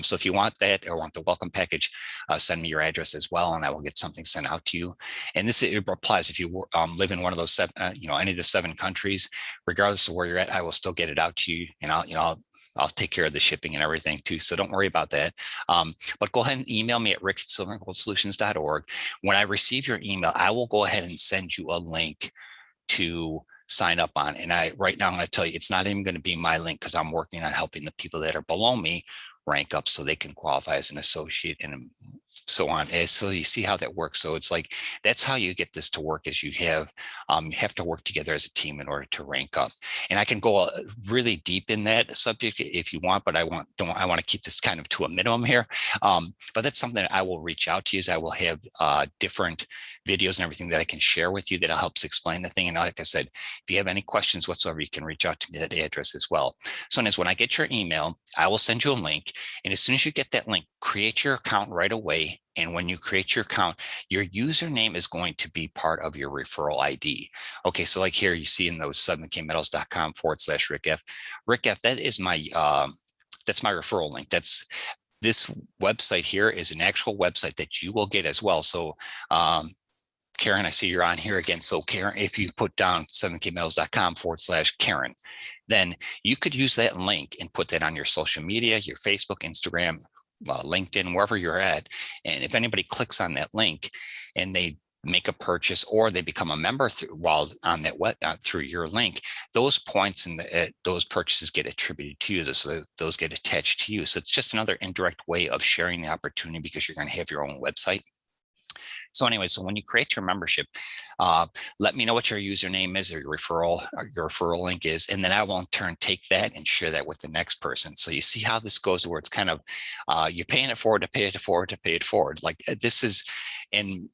So if you want that or want the welcome package, send me your address as well, and I will get something sent out to you. And this, it applies if you live in one of those any of the 7 countries, regardless of where you're at, I will still get it out to you, and I'll take care of the shipping and everything too. So don't worry about that. But go ahead and email me at rick@silverandgoldsolutions.org. When I receive your email, I will go ahead and send you a link to sign up on. And right now I'm going to tell you, it's not even going to be my link, because I'm working on helping the people that are below me rank up so they can qualify as an associate and so on. And so you see how that works. So it's like, that's how you get this to work, is you have to work together as a team in order to rank up. And I can go really deep in that subject if you want, but I want to keep this kind of to a minimum here. But that's something that I will reach out to you. I will have different videos and everything that I can share with you that helps explain the thing. And like I said, if you have any questions whatsoever, you can reach out to me at that address as well. So when I get your email, I will send you a link. And as soon as you get that link, create your account right away. And when you create your account, your username is going to be part of your referral ID. Okay, so like here you see in those 7kmetals.com/rickf. rickf, that is that's my referral link. This website here is an actual website that you will get as well. So Karen, I see you're on here again. So Karen, if you put down 7kmetals.com/Karen, then you could use that link and put that on your social media, your Facebook, Instagram, LinkedIn, wherever you're at. And if anybody clicks on that link and they make a purchase or they become a member while on that through your link, those points and those purchases get attributed to you. So those get attached to you. So it's just another indirect way of sharing the opportunity, because you're going to have your own website. So anyway, so when you create your membership, let me know what your username is or your referral link is, and then I will in turn take that and share that with the next person. So you see how this goes, where it's kind of you're paying it forward to pay it forward to pay it forward. Like this is in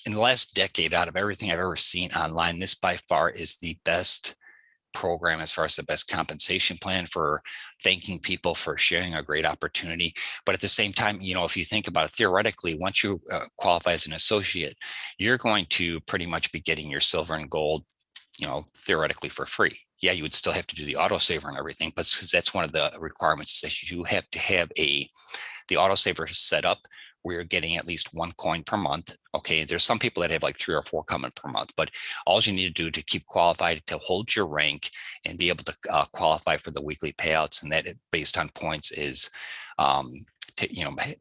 the last decade, out of everything I've ever seen online, this by far is the best program as far as the best compensation plan for thanking people for sharing a great opportunity. But at the same time, if you think about it theoretically, once you qualify as an associate, you're going to pretty much be getting your silver and gold, theoretically for free. Yeah, you would still have to do the autosaver and everything, but that's one of the requirements, is that you have to have the autosaver set up where you're getting at least 1 coin per month. Okay, there's some people that have like 3 or 4 coming per month, but all you need to do to keep qualified, to hold your rank and be able to qualify for the weekly payouts, and that based on points, is to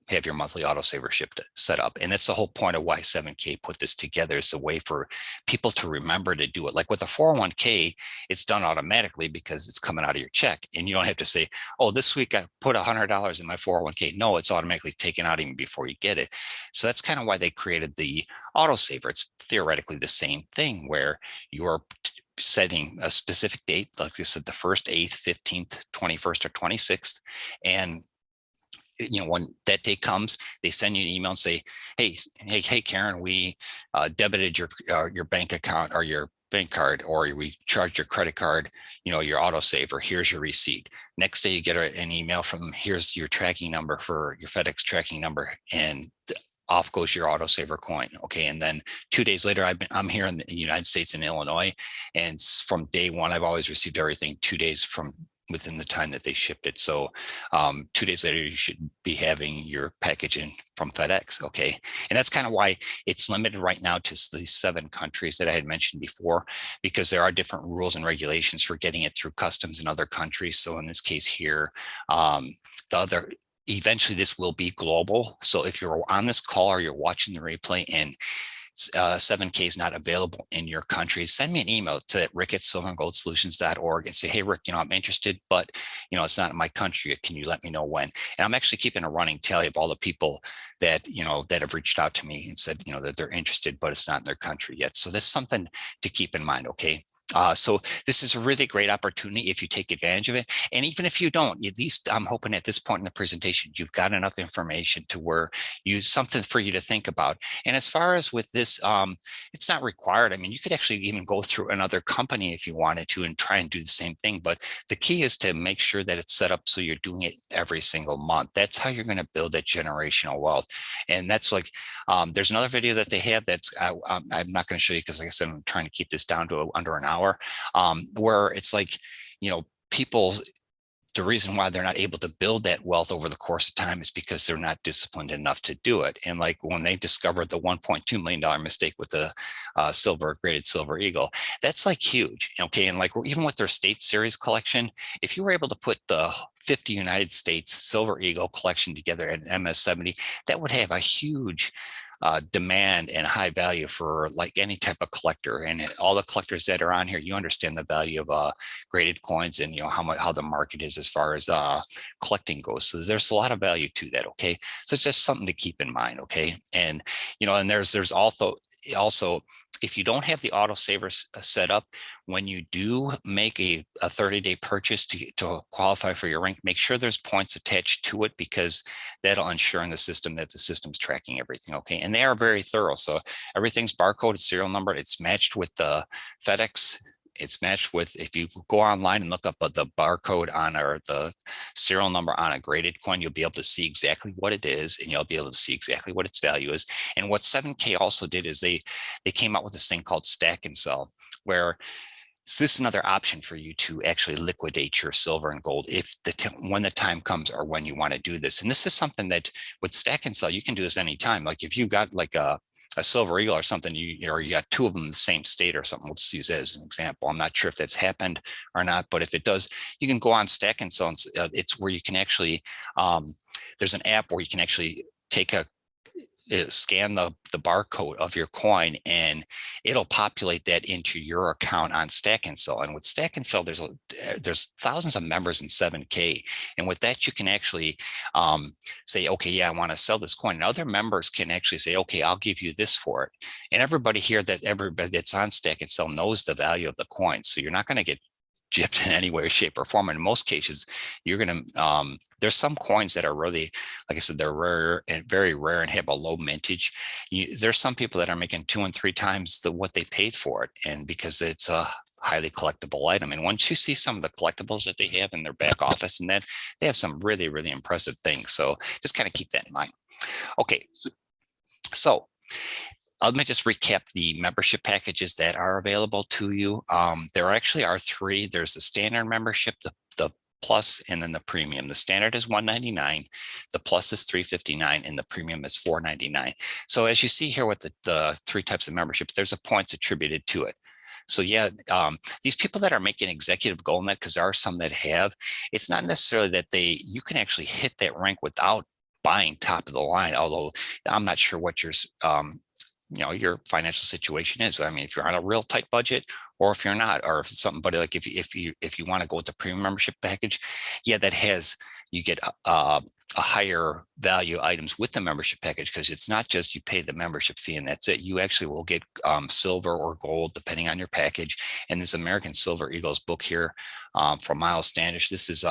have your monthly autosaver set up. And that's the whole point of why 7K put this together. It's a way for people to remember to do it. Like with a 401k, it's done automatically because it's coming out of your check, and you don't have to say, oh, this week I put $100 in my 401k. No, it's automatically taken out even before you get it. So that's kind of why they created the autosaver. It's theoretically the same thing, where you're setting a specific date, like I said, the 1st, 8th, 15th, 21st, or 26th. And when that day comes, they send you an email and say, hey, Karen, we debited your bank account or your bank card, or we charged your credit card, your autosave, or here's your receipt. Next day, you get an email from, here's your tracking number for your FedEx tracking number, and off goes your autosaver coin. Okay. And then 2 days later, I'm here in the United States in Illinois. And from day one, I've always received everything 2 days from within the time that they shipped it. So 2 days later, you should be having your package in from FedEx. Okay. And that's kind of why it's limited right now to these 7 countries that I had mentioned before, because there are different rules and regulations for getting it through customs in other countries. So in this case here, eventually this will be global. So if you're on this call or you're watching the replay and 7K is not available in your country, send me an email to rick@silverandgoldsolutions.org and say, hey, Rick, I'm interested, but it's not in my country. Can you let me know when? And I'm actually keeping a running tally of all the people that, that have reached out to me and said, that they're interested, but it's not in their country yet. So that's something to keep in mind. Okay. So this is a really great opportunity if you take advantage of it. And even if you don't, at least I'm hoping at this point in the presentation, you've got enough information to where something for you to think about. And as far as with this, it's not required. I mean, you could actually even go through another company if you wanted to and try and do the same thing. But the key is to make sure that it's set up so you're doing it every single month. That's how you're going to build that generational wealth. And that's like, there's another video that they have that's, I'm not going to show you because like I said, I'm trying to keep this down to under an hour. Where it's like, people, the reason why they're not able to build that wealth over the course of time is because they're not disciplined enough to do it. And like when they discovered the $1.2 million mistake with the graded silver eagle, that's like huge. Okay. And like even with their state series collection, if you were able to put the 50 United States silver eagle collection together at an MS-70, that would have a huge demand and high value for like any type of collector. And all the collectors that are on here, you understand the value of graded coins and how the market is as far as collecting goes. So there's a lot of value to that. Okay, so it's just something to keep in mind. Okay, and and there's also if you don't have the auto saver set up, when you do make a 30-day purchase to qualify for your rank, make sure there's points attached to it, because that'll ensure in the system that the system's tracking everything. Okay, and they are very thorough. So everything's barcoded, serial number. It's matched with the FedEx. It's matched with, if you go online and look up the barcode on or the serial number on a graded coin, you'll be able to see exactly what it is, and you'll be able to see exactly what its value is. And what 7K also did is they came out with this thing called stack and sell, where so this is another option for you to actually liquidate your silver and gold when the time comes or when you want to do this. And this is something that with stack and sell, you can do this anytime. Like if you got like a silver eagle or something, you got 2 of them in the same state or something. We'll just use that as an example. I'm not sure if that's happened or not, but if it does, you can go on stack and sell. It's where you can actually, there's an app where you can actually scan the barcode of your coin, and it'll populate that into your account on Stack and Sell. And with Stack and Sell, there's thousands of members in 7K, and with that you can actually say, okay, yeah, I want to sell this coin, and other members can actually say, okay, I'll give you this for it. And everybody that's on Stack and Sell knows the value of the coin, so you're not going to get gypped in any way, shape, or form. In most cases, you're going to, there's some coins that are really, like I said, they're rare and very rare and have a low mintage. There's some people that are making 2 and 3 times what they paid for it. And because it's a highly collectible item. And once you see some of the collectibles that they have in their back office, and that they have some really, really impressive things. So just kind of keep that in mind. Okay. So let me just recap the membership packages that are available to you. There actually are 3. There's the standard membership, the plus, and then the premium. The standard is $199, the plus is $359, and the premium is $499. So as you see here with the 3 types of memberships, there's a points attributed to it. So yeah, these people that are making executive gold net, because there are some that have, it's not necessarily that you can actually hit that rank without buying top of the line, although I'm not sure what your financial situation is. I mean, if you're on a real tight budget, or if you're not, or if it's something, but like if you want to go with the premium membership package, yeah, you get a higher value items with the membership package, because it's not just you pay the membership fee and that's it. You actually will get silver or gold depending on your package. And this American Silver Eagles book here from Miles Standish, this is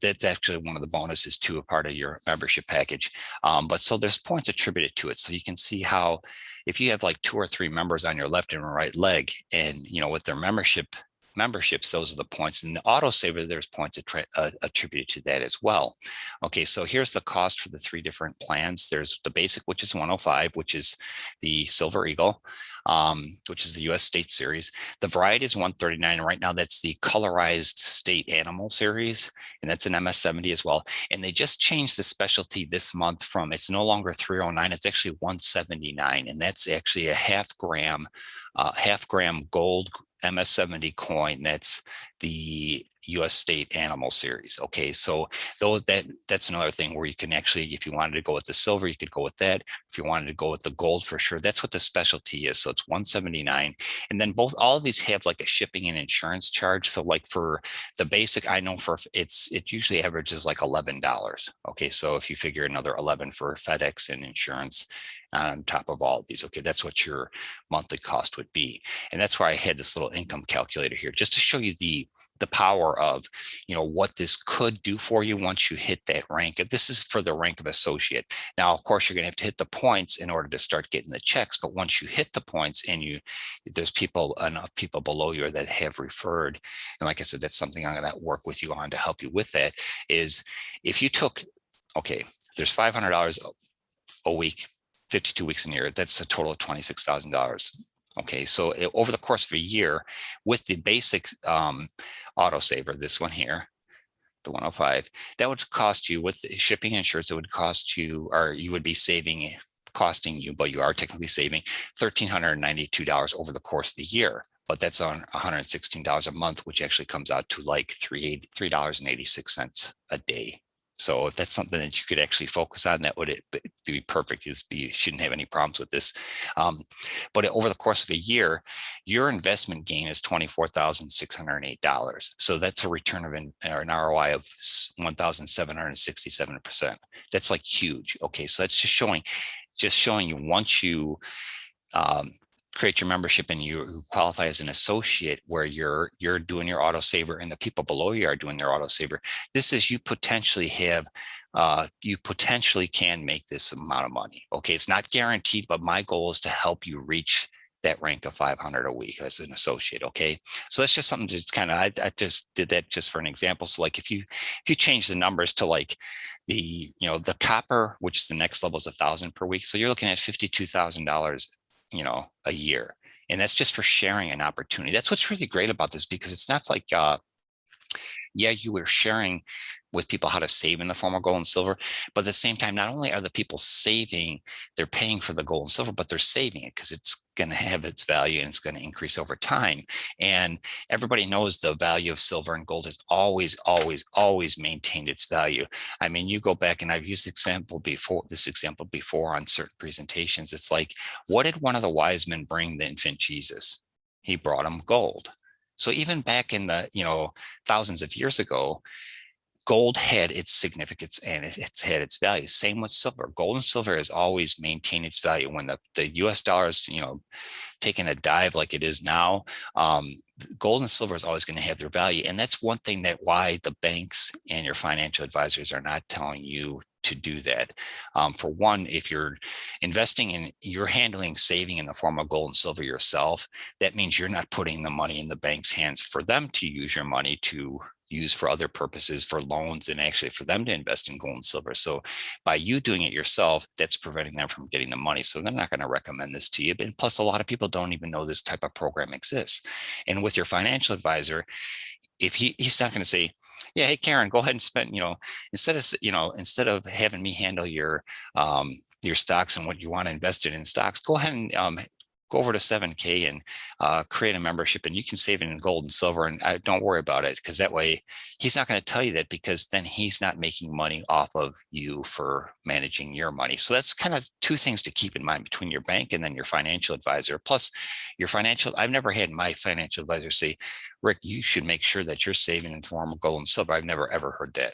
that's actually one of the bonuses to a part of your membership package. But so there's points attributed to it. So you can see how if you have like 2 or 3 members on your left and right leg, and with their memberships, those are the points. And the autosaver, there's points attributed to that as well. Okay, so here's the cost for the 3 different plans. There's the basic, which is 105, which is the Silver Eagle, which is the US State Series. The Variety is 139. And right now that's the colorized state animal series, and that's an MS-70 as well. And they just changed the specialty this month from, it's no longer 309, it's actually 179. And that's actually a half gram gold MS-70 coin. That's the US State Animal Series. Okay, so though that's another thing where you can actually, if you wanted to go with the silver, you could go with that. If you wanted to go with the gold, for sure, that's what the specialty is. So it's 179. And then all of these have like a shipping and insurance charge. So like for the basic, I know it usually averages like $11. Okay, so if you figure another 11 for FedEx and insurance on top of all of these, okay, that's what your monthly cost would be. And that's why I had this little income calculator here, just to show you the power of what this could do for you once you hit that rank. This is for the rank of associate. Now, of course, you're going to have to hit the points in order to start getting the checks. But once you hit the points and there's enough people below you that have referred, and like I said, that's something I'm going to work with you on to help you with that, is if you took, okay, there's $500 a week, 52 weeks in a year, that's a total of $26,000. Okay, so over the course of a year, with the basic autosaver, this one here, the 105, that would cost you, with shipping and insurance, it would cost you, or you would be costing you, but you are technically saving $1,392 over the course of the year. But that's on $116 a month, which actually comes out to like $3.86 a day. So if that's something that you could actually focus on, that would be perfect. You shouldn't have any problems with this. But over the course of a year, your investment gain is $24,608. So that's a return of an ROI of 1,767%. That's like huge. Okay, so that's just showing you once you create your membership and you qualify as an associate, where you're doing your autosaver and the people below you are doing their autosaver, this is, you potentially can make this amount of money. Okay, it's not guaranteed, but my goal is to help you reach that rank of 500 a week as an associate. Okay, so that's just something to kind of, I just did that just for an example. So like if you change the numbers to like the copper, which is the next level, is 1,000 per week, so you're looking at $52,000 a year. And that's just for sharing an opportunity. That's what's really great about this, because it's not like, you were sharing with people how to save in the form of gold and silver, but at the same time, not only are the people saving, they're paying for the gold and silver, but they're saving it because it's going to have its value and it's going to increase over time. And everybody knows the value of silver and gold has always, always, always maintained its value. I mean, you go back, and I've used this example before on certain presentations. It's like, what did one of the wise men bring the infant Jesus? He brought him gold. So even back in the, thousands of years ago, gold had its significance and it's had its value. Same with silver. Gold and silver has always maintained its value. When the US dollar is, taking a dive like it is now, gold and silver is always going to have their value. And that's one thing why the banks and your financial advisors are not telling you to do that. For one, if you're you're handling saving in the form of gold and silver yourself, that means you're not putting the money in the bank's hands for them to use your money to use for other purposes, for loans, and actually for them to invest in gold and silver. So by you doing it yourself, that's preventing them from getting the money. So they're not going to recommend this to you. But plus, a lot of people don't even know this type of program exists. And with your financial advisor, if he's not going to say, yeah, hey, Karen, go ahead and spend, instead of having me handle your stocks and what you want to invest in stocks, go ahead and go over to 7K and create a membership, and you can save it in gold and silver, and don't worry about it, because that way he's not going to tell you that, because then he's not making money off of you for managing your money. So that's kind of two things to keep in mind between your bank and then your financial advisor. Plus I've never had my financial advisor say, Rick, you should make sure that you're saving in the form of gold and silver. I've never, ever heard that.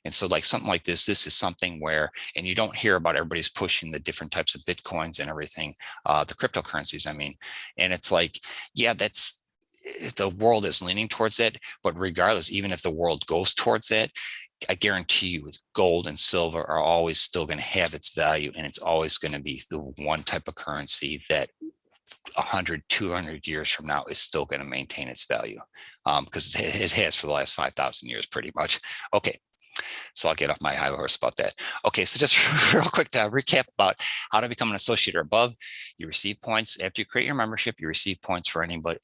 And so like something like this is something where, and you don't hear about everybody's pushing the different types of Bitcoins and everything, the cryptocurrencies, I mean, and it's like, yeah, the world is leaning towards it, but regardless, even if the world goes towards that, I guarantee you gold and silver are always still going to have its value, and it's always going to be the one type of currency that 100, 200 years from now is still going to maintain its value, because it has for the last 5,000 years pretty much. Okay, so I'll get off my high horse about that. Okay, so just real quick to recap about how to become an associate or above. You receive points after you create your membership. You receive points for anybody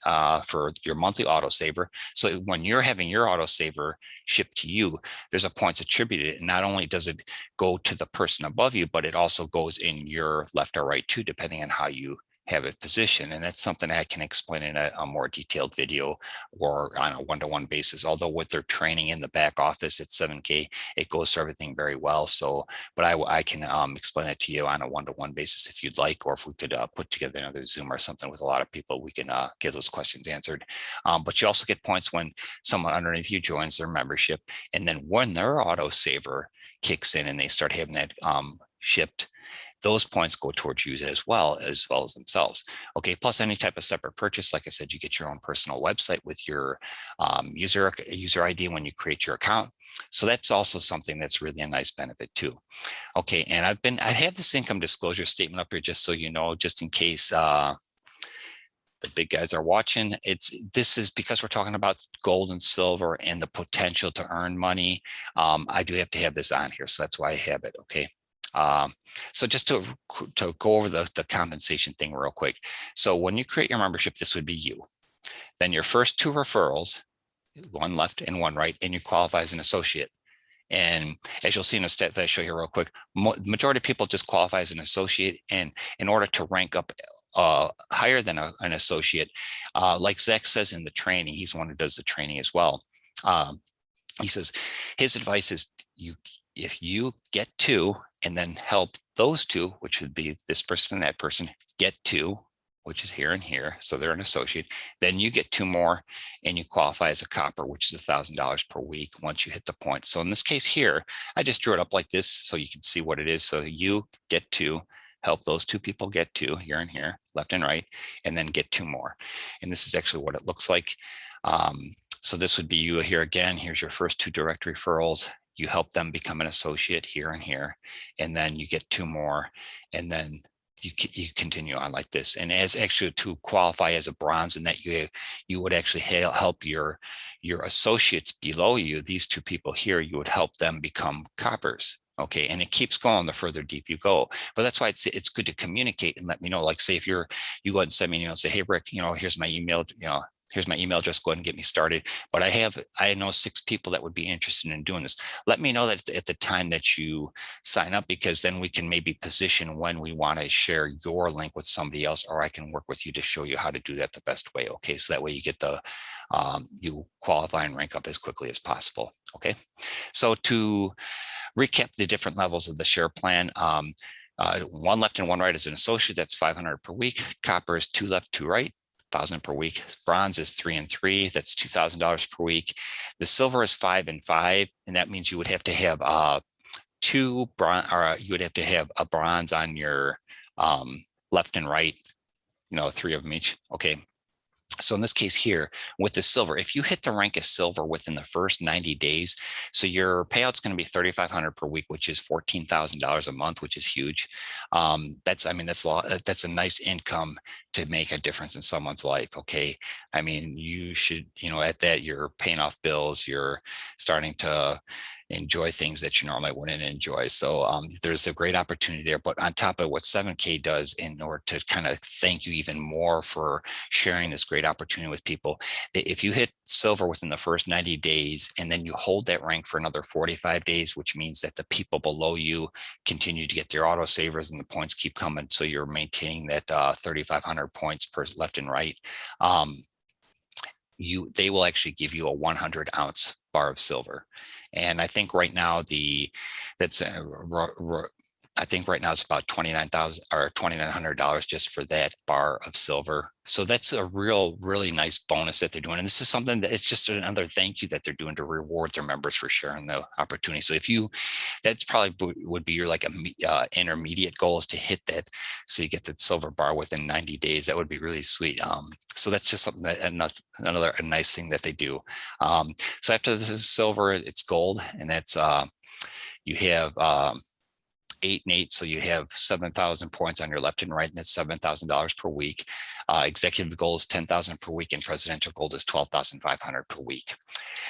for your monthly autosaver. So when you're having your autosaver shipped to you, there's a points attributed, and not only does it go to the person above you, but it also goes in your left or right too, depending on how you have it positioned. And that's something I can explain in a more detailed video or on a one-to-one basis. Although with their training in the back office at 7K, it goes through everything very well. So, but I can explain it to you on a one-to-one basis if you'd like, or if we could put together another Zoom or something with a lot of people, we can get those questions answered. But you also get points when someone underneath you joins their membership. And then when their autosaver kicks in and they start having that shipped, those points go towards you as well as themselves. Okay, plus any type of separate purchase, like I said, you get your own personal website with your user ID when you create your account. So that's also something that's really a nice benefit too. Okay, and I have this income disclosure statement up here just so you know, just in case the big guys are watching. This is because we're talking about gold and silver and the potential to earn money. I do have to have this on here, so that's why I have it. Okay. So just to go over the compensation thing real quick. So when you create your membership, this would be you. Then your first 2 referrals, one left and one right, and you qualify as an associate. And as you'll see in a stat that I show you real quick, majority of people just qualify as an associate. And in order to rank up higher than an associate, like Zach says in the training, he's the one who does the training as well. He says his advice is if you get 2 and then help those 2, which would be this person and that person, get 2, which is here and here, so they're an associate, then you get 2 more and you qualify as a copper, which is $1,000 per week once you hit the point. So in this case here, I just drew it up like this so you can see what it is. So you get 2, help those 2 people get 2 here and here, left and right, and then get 2 more. And this is actually what it looks like. So this would be you here again. Here's your first 2 direct referrals. You help them become an associate here and here, and then you get 2 more, and then you continue on like this. And as actually to qualify as a bronze, and that you would actually help your associates below you, these 2 people here, you would help them become coppers. Okay, and it keeps going the further deep you go. But that's why it's good to communicate and let me know. Like say if you go ahead and send me an email and say, hey Rick, here's my email, here's my email address, go ahead and get me started. But I know 6 people that would be interested in doing this. Let me know that at the time that you sign up, because then we can maybe position when we want to share your link with somebody else, or I can work with you to show you how to do that the best way. Okay, so that way you get you qualify and rank up as quickly as possible. Okay, so to recap the different levels of the share plan, one left and one right is an associate, that's 500 per week. Copper is 2 left, 2 right, 1,000 per week. Bronze is 3 and 3, that's $2,000 per week. The silver is 5 and 5, and that means you would have to have 2 bronze, or you would have to have a bronze on your left and right, 3 of them each. Okay. So in this case here with the silver, if you hit the rank of silver within the first 90 days, so your payout's going to be $3,500 per week, which is $14,000 a month, which is huge. That's a nice income to make a difference in someone's life. Okay. I mean, you should, at that you're paying off bills, you're starting to enjoy things that you normally wouldn't enjoy. So there's a great opportunity there. But on top of what 7K does, in order to kind of thank you even more for sharing this great opportunity with people, if you hit silver within the first 90 days and then you hold that rank for another 45 days, which means that the people below you continue to get their auto savers and the points keep coming, so you're maintaining that 3,500 points per left and right, they will actually give you a 100-ounce bar of silver. And I think right now that's I think right now it's about $29,000 or $2,900 just for that bar of silver. So that's a really nice bonus that they're doing. And this is something that it's just another thank you that they're doing to reward their members for sharing the opportunity. So if you, that's probably would be your like a intermediate goal is to hit that. So you get that silver bar within 90 days. That would be really sweet. So that's just something that another a nice thing that they do. So after this is silver, it's gold, and that's you have 8 and 8, so you have 7,000 points on your left and right, and that's $7,000 per week. Executive goal is 10,000 per week, and presidential goal is 12,500 per week.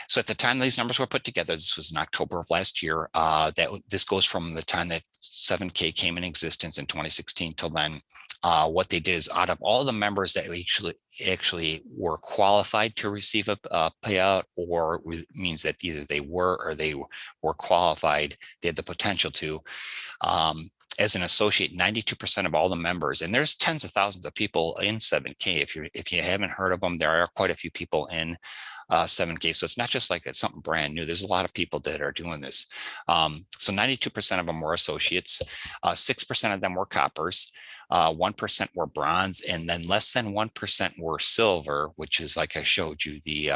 So at the time these numbers were put together, this was in October of last year. This goes from the time that 7K came in existence in 2016 till then. What they did is, out of all the members that actually were qualified to receive a payout, or means that either they were or they were qualified, they had the potential to. As an associate, 92% of all the members, and there's tens of thousands of people in 7K. If you haven't heard of them, there are quite a few people in 7K. So it's not just like it's something brand new. There's a lot of people that are doing this. So 92% of them were associates, 6% of them were coppers, 1% were bronze, and then less than 1% were silver, which is like I showed you the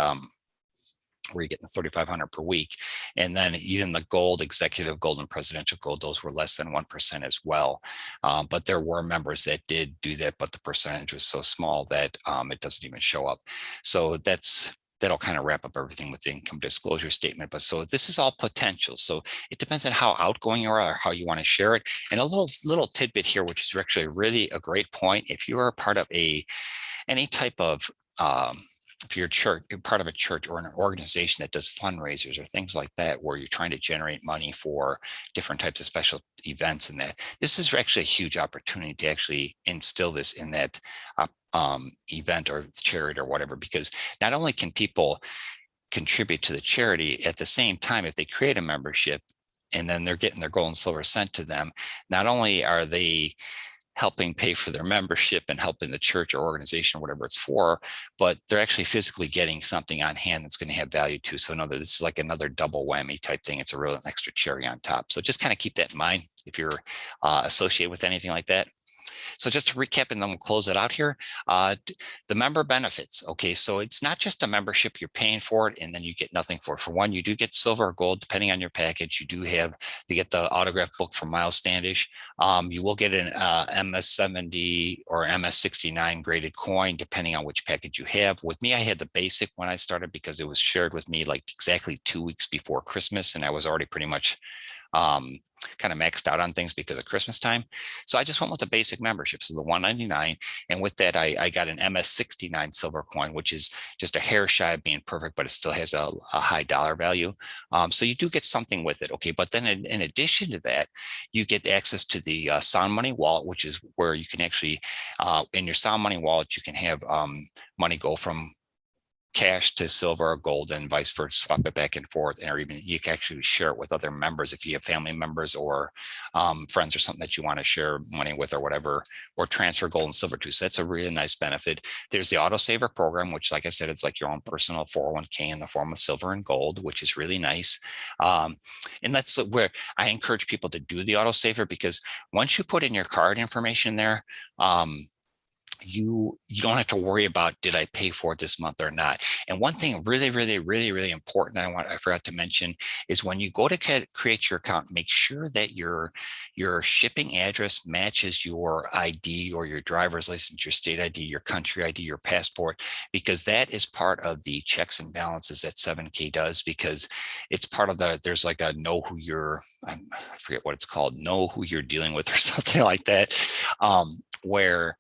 where you're getting 3,500 per week. And then even the gold, executive gold and presidential gold, those were less than 1% as well. But there were members that did do that, but the percentage was so small that it doesn't even show up. So that'll kind of wrap up everything with the income disclosure statement. But so this is all potential. So it depends on how outgoing you are or how you want to share it. And a little tidbit here, which is actually really a great point. If you are a part of any type of if you're part of a church or an organization that does fundraisers or things like that, where you're trying to generate money for different types of special events, and that this is actually a huge opportunity to actually instill this in that event or charity or whatever, because not only can people contribute to the charity, at the same time, if they create a membership and then they're getting their gold and silver sent to them, not only are they helping pay for their membership and helping the church or organization or whatever it's for, but they're actually physically getting something on hand that's going to have value too. So this is like another double whammy type thing. It's a real extra cherry on top. So just kind of keep that in mind if you're associated with anything like that. So just to recap, and then we'll close it out here. The member benefits. Okay, so it's not just a membership, you're paying for it and then you get nothing for it. For one, you do get silver or gold, depending on your package. You get the autograph book from Miles Standish. You will get an MS-70 or MS-69 graded coin, depending on which package you have. With me, I had the basic when I started because it was shared with me like exactly 2 weeks before Christmas, and I was already pretty much kind of maxed out on things because of Christmas time. So I just went with the basic membership, so the $199. And with that, I got an MS-69 silver coin, which is just a hair shy of being perfect, but it still has a high dollar value. So you do get something with it. Okay, but then in addition to that, you get access to the Sound Money wallet, which is where you can actually, in your Sound Money wallet, you can have money go from cash to silver or gold and vice versa, swap it back and forth, or even you can actually share it with other members if you have family members or friends or something that you want to share money with or whatever, or transfer gold and silver to. So that's a really nice benefit. There's the autosaver program, which, like I said, it's like your own personal 401k in the form of silver and gold, which is really nice. And that's where I encourage people to do the autosaver, because once you put in your card information there, you don't have to worry about, did I pay for it this month or not? And one thing really important I forgot to mention is, when you go to create your account, make sure that your shipping address matches your ID or your driver's license, your state ID, your country ID, your passport, because that is part of the checks and balances that 7K does, because it's part of there's like a I forget what it's called, know who you're dealing with or something like that, where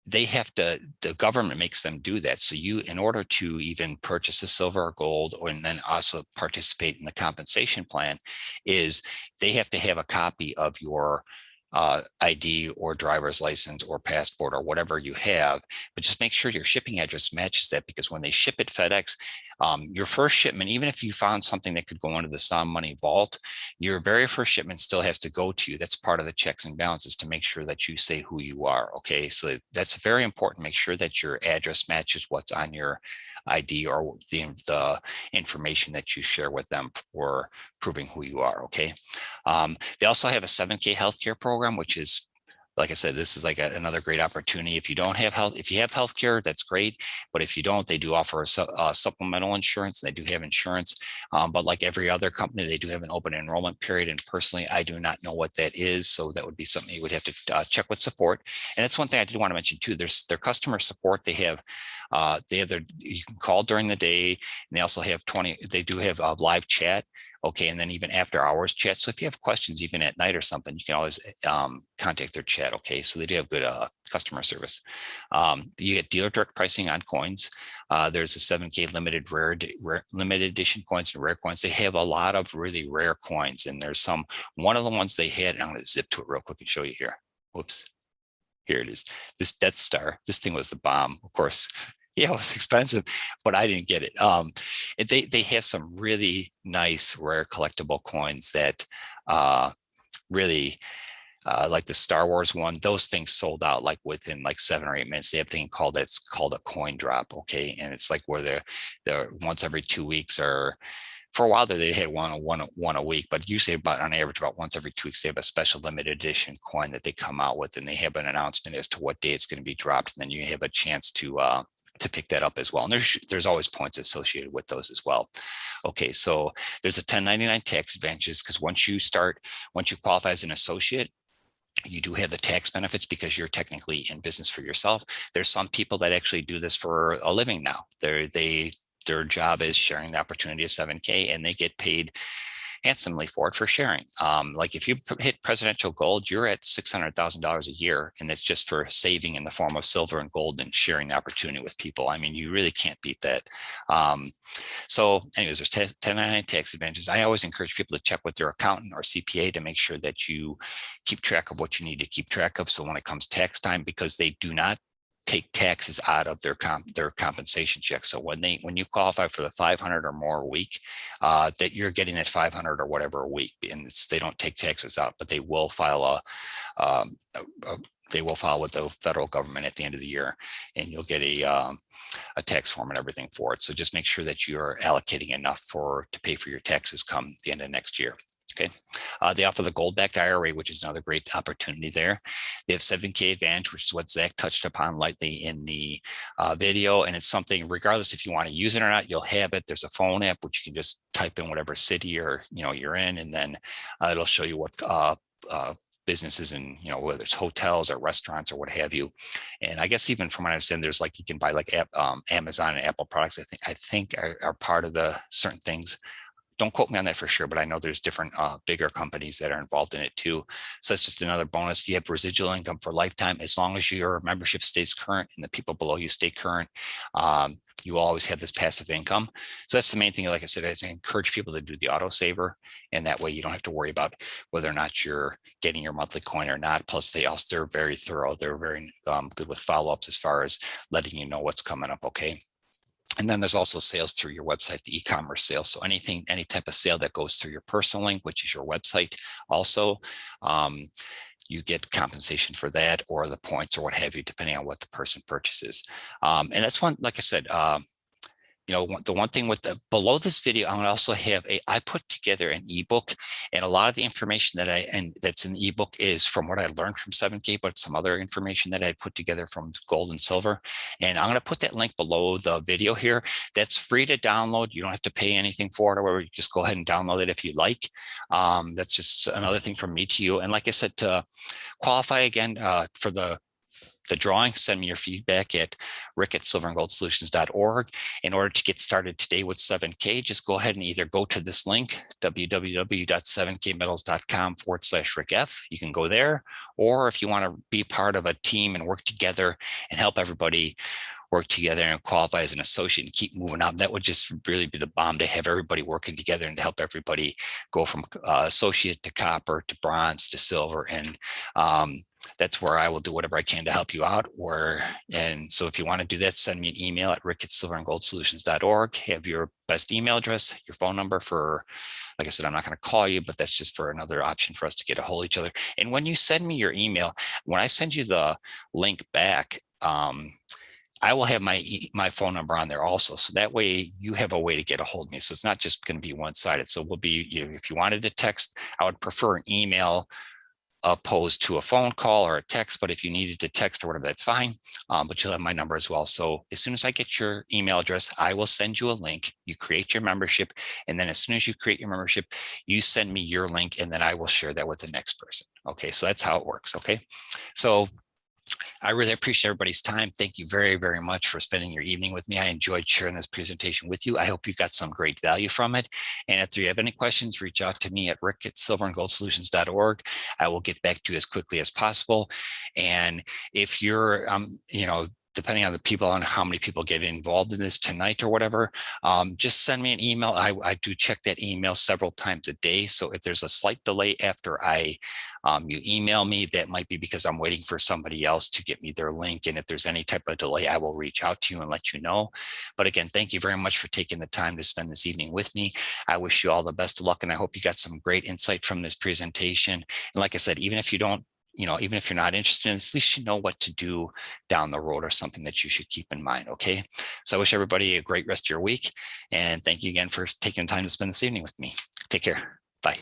the government makes them do that. So in order to even purchase a silver or gold, and then also participate in the compensation plan, is they have to have a copy of your ID or driver's license or passport or whatever you have, but just make sure your shipping address matches that, because when they ship it FedEx, your first shipment, even if you found something that could go into the Sound Money vault, your very first shipment still has to go to you. That's part of the checks and balances, to make sure that you say who you are. Okay, so that's very important. Make sure that your address matches what's on your ID or the information that you share with them for proving who you are. Okay. They also have a 7K healthcare program, which is, like I said, this is like another great opportunity. If you don't have health, if you have healthcare, that's great. But if you don't, they do offer a supplemental insurance. They do have insurance. But like every other company, they do have an open enrollment period. And personally, I do not know what that is. So that would be something you would have to check with support. And that's one thing I did want to mention too. There's their customer support. They have their, you can call during the day. And they also have they do have live chat. Okay, and then even after hours chat. So if you have questions, even at night or something, you can always contact their chat. Okay, so they do have good customer service. You get dealer direct pricing on coins. There's a 7K limited limited edition coins and rare coins. They have a lot of really rare coins, and there's one of the ones they had. I'm going to zip to it real quick and show you here. Whoops, here it is. This Death Star. This thing was the bomb, of course. Yeah, it was expensive, but I didn't get it. They have some really nice rare collectible coins that really like the Star Wars one. Those things sold out like within like 7 or 8 minutes. They have a thing called a coin drop. Okay, and it's like where they're once every 2 weeks, or for a while there they had one a week, but usually about on average about once every 2 weeks they have a special limited edition coin that they come out with, and they have an announcement as to what day it's going to be dropped, and then you have a chance to pick that up as well. And there's always points associated with those as well. Okay, so there's a 1099 tax advantages because once you qualify as an associate, you do have the tax benefits because you're technically in business for yourself. There's some people that actually do this for a living now. Their job is sharing the opportunity of 7K, and they get paid handsomely for it for sharing. Like if you hit presidential gold, you're at $600,000 a year, and it's just for saving in the form of silver and gold and sharing the opportunity with people. I mean, you really can't beat that. So anyways, there's 1099 tax advantages. I always encourage people to check with their accountant or CPA to make sure that you keep track of what you need to keep track of. So when it comes tax time, because they do not take taxes out of their compensation check. So when you qualify for the 500 or more a week, that you're getting that 500 or whatever a week, and they don't take taxes out, but they will file with the federal government at the end of the year, and you'll get a tax form and everything for it. So just make sure that you're allocating enough to pay for your taxes come the end of next year. Okay, they offer the gold-backed IRA, which is another great opportunity there. They have 7K Advantage, which is what Zach touched upon lightly in the video, and it's something, regardless if you want to use it or not, you'll have it. There's a phone app which you can just type in whatever city you're in, and then it'll show you what businesses and whether it's hotels or restaurants or what have you. And I guess even from what I understand, there's like you can buy like Amazon and Apple products. I think are part of the certain things. Don't quote me on that for sure, but I know there's different bigger companies that are involved in it too. So that's just another bonus. You have residual income for lifetime as long as your membership stays current and the people below you stay current. You will always have this passive income. So that's the main thing. Like I said, I encourage people to do the autosaver, and that way you don't have to worry about whether or not you're getting your monthly coin or not. Plus, they're very thorough. They're very good with follow-ups as far as letting you know what's coming up. Okay. And then there's also sales through your website, the e-commerce sales. So any type of sale that goes through your personal link, which is your website, also you get compensation for that, or the points, or what have you, depending on what the person purchases. And that's one, like I said, the one thing below this video, I'm going to also have I put together an ebook, and a lot of the information that's in the ebook is from what I learned from 7K, but some other information that I put together from gold and silver. And I'm going to put that link below the video here. That's free to download. You don't have to pay anything for it, or whatever. You just go ahead and download it if you like. That's just another thing from me to you. And like I said, to qualify again for the drawing, send me your feedback at rick@silverandgoldsolutions.org. In order to get started today with 7K, just go ahead and either go to this link, www.7kmetals.com/rickf. You can go there, or if you want to be part of a team and work together and help everybody work together and qualify as an associate and keep moving up, that would just really be the bomb, to have everybody working together and to help everybody go from associate to copper to bronze to silver. And that's where I will do whatever I can to help you out. And so if you want to do that, send me an email at rick@silverandgoldsolutions.org. Have your best email address, your phone number for, like I said, I'm not going to call you, but that's just for another option for us to get a hold of each other. And when you send me your email, when I send you the link back, I will have my phone number on there also. So that way you have a way to get a hold of me. So it's not just going to be one-sided. So we'll be, if you wanted to text, I would prefer an email opposed to a phone call or a text, but if you needed to text or whatever, that's fine. But you'll have my number as well. So as soon as I get your email address, I will send you a link. You create your membership. And then as soon as you create your membership, you send me your link, and then I will share that with the next person. Okay, so that's how it works. Okay, so I really appreciate everybody's time. Thank you very, very much for spending your evening with me. I enjoyed sharing this presentation with you. I hope you got some great value from it. And if you have any questions, reach out to me at rick@silverandgoldsolutions.org. I will get back to you as quickly as possible. And if you're, depending on the people, on how many people get involved in this tonight or whatever, just send me an email. I do check that email several times a day. So if there's a slight delay after you email me, that might be because I'm waiting for somebody else to get me their link. And if there's any type of delay, I will reach out to you and let you know. But again, thank you very much for taking the time to spend this evening with me. I wish you all the best of luck, and I hope you got some great insight from this presentation. And like I said, even if you don't, even if you're not interested in this, at least you know what to do down the road or something that you should keep in mind. Okay. So I wish everybody a great rest of your week. And thank you again for taking the time to spend this evening with me. Take care. Bye.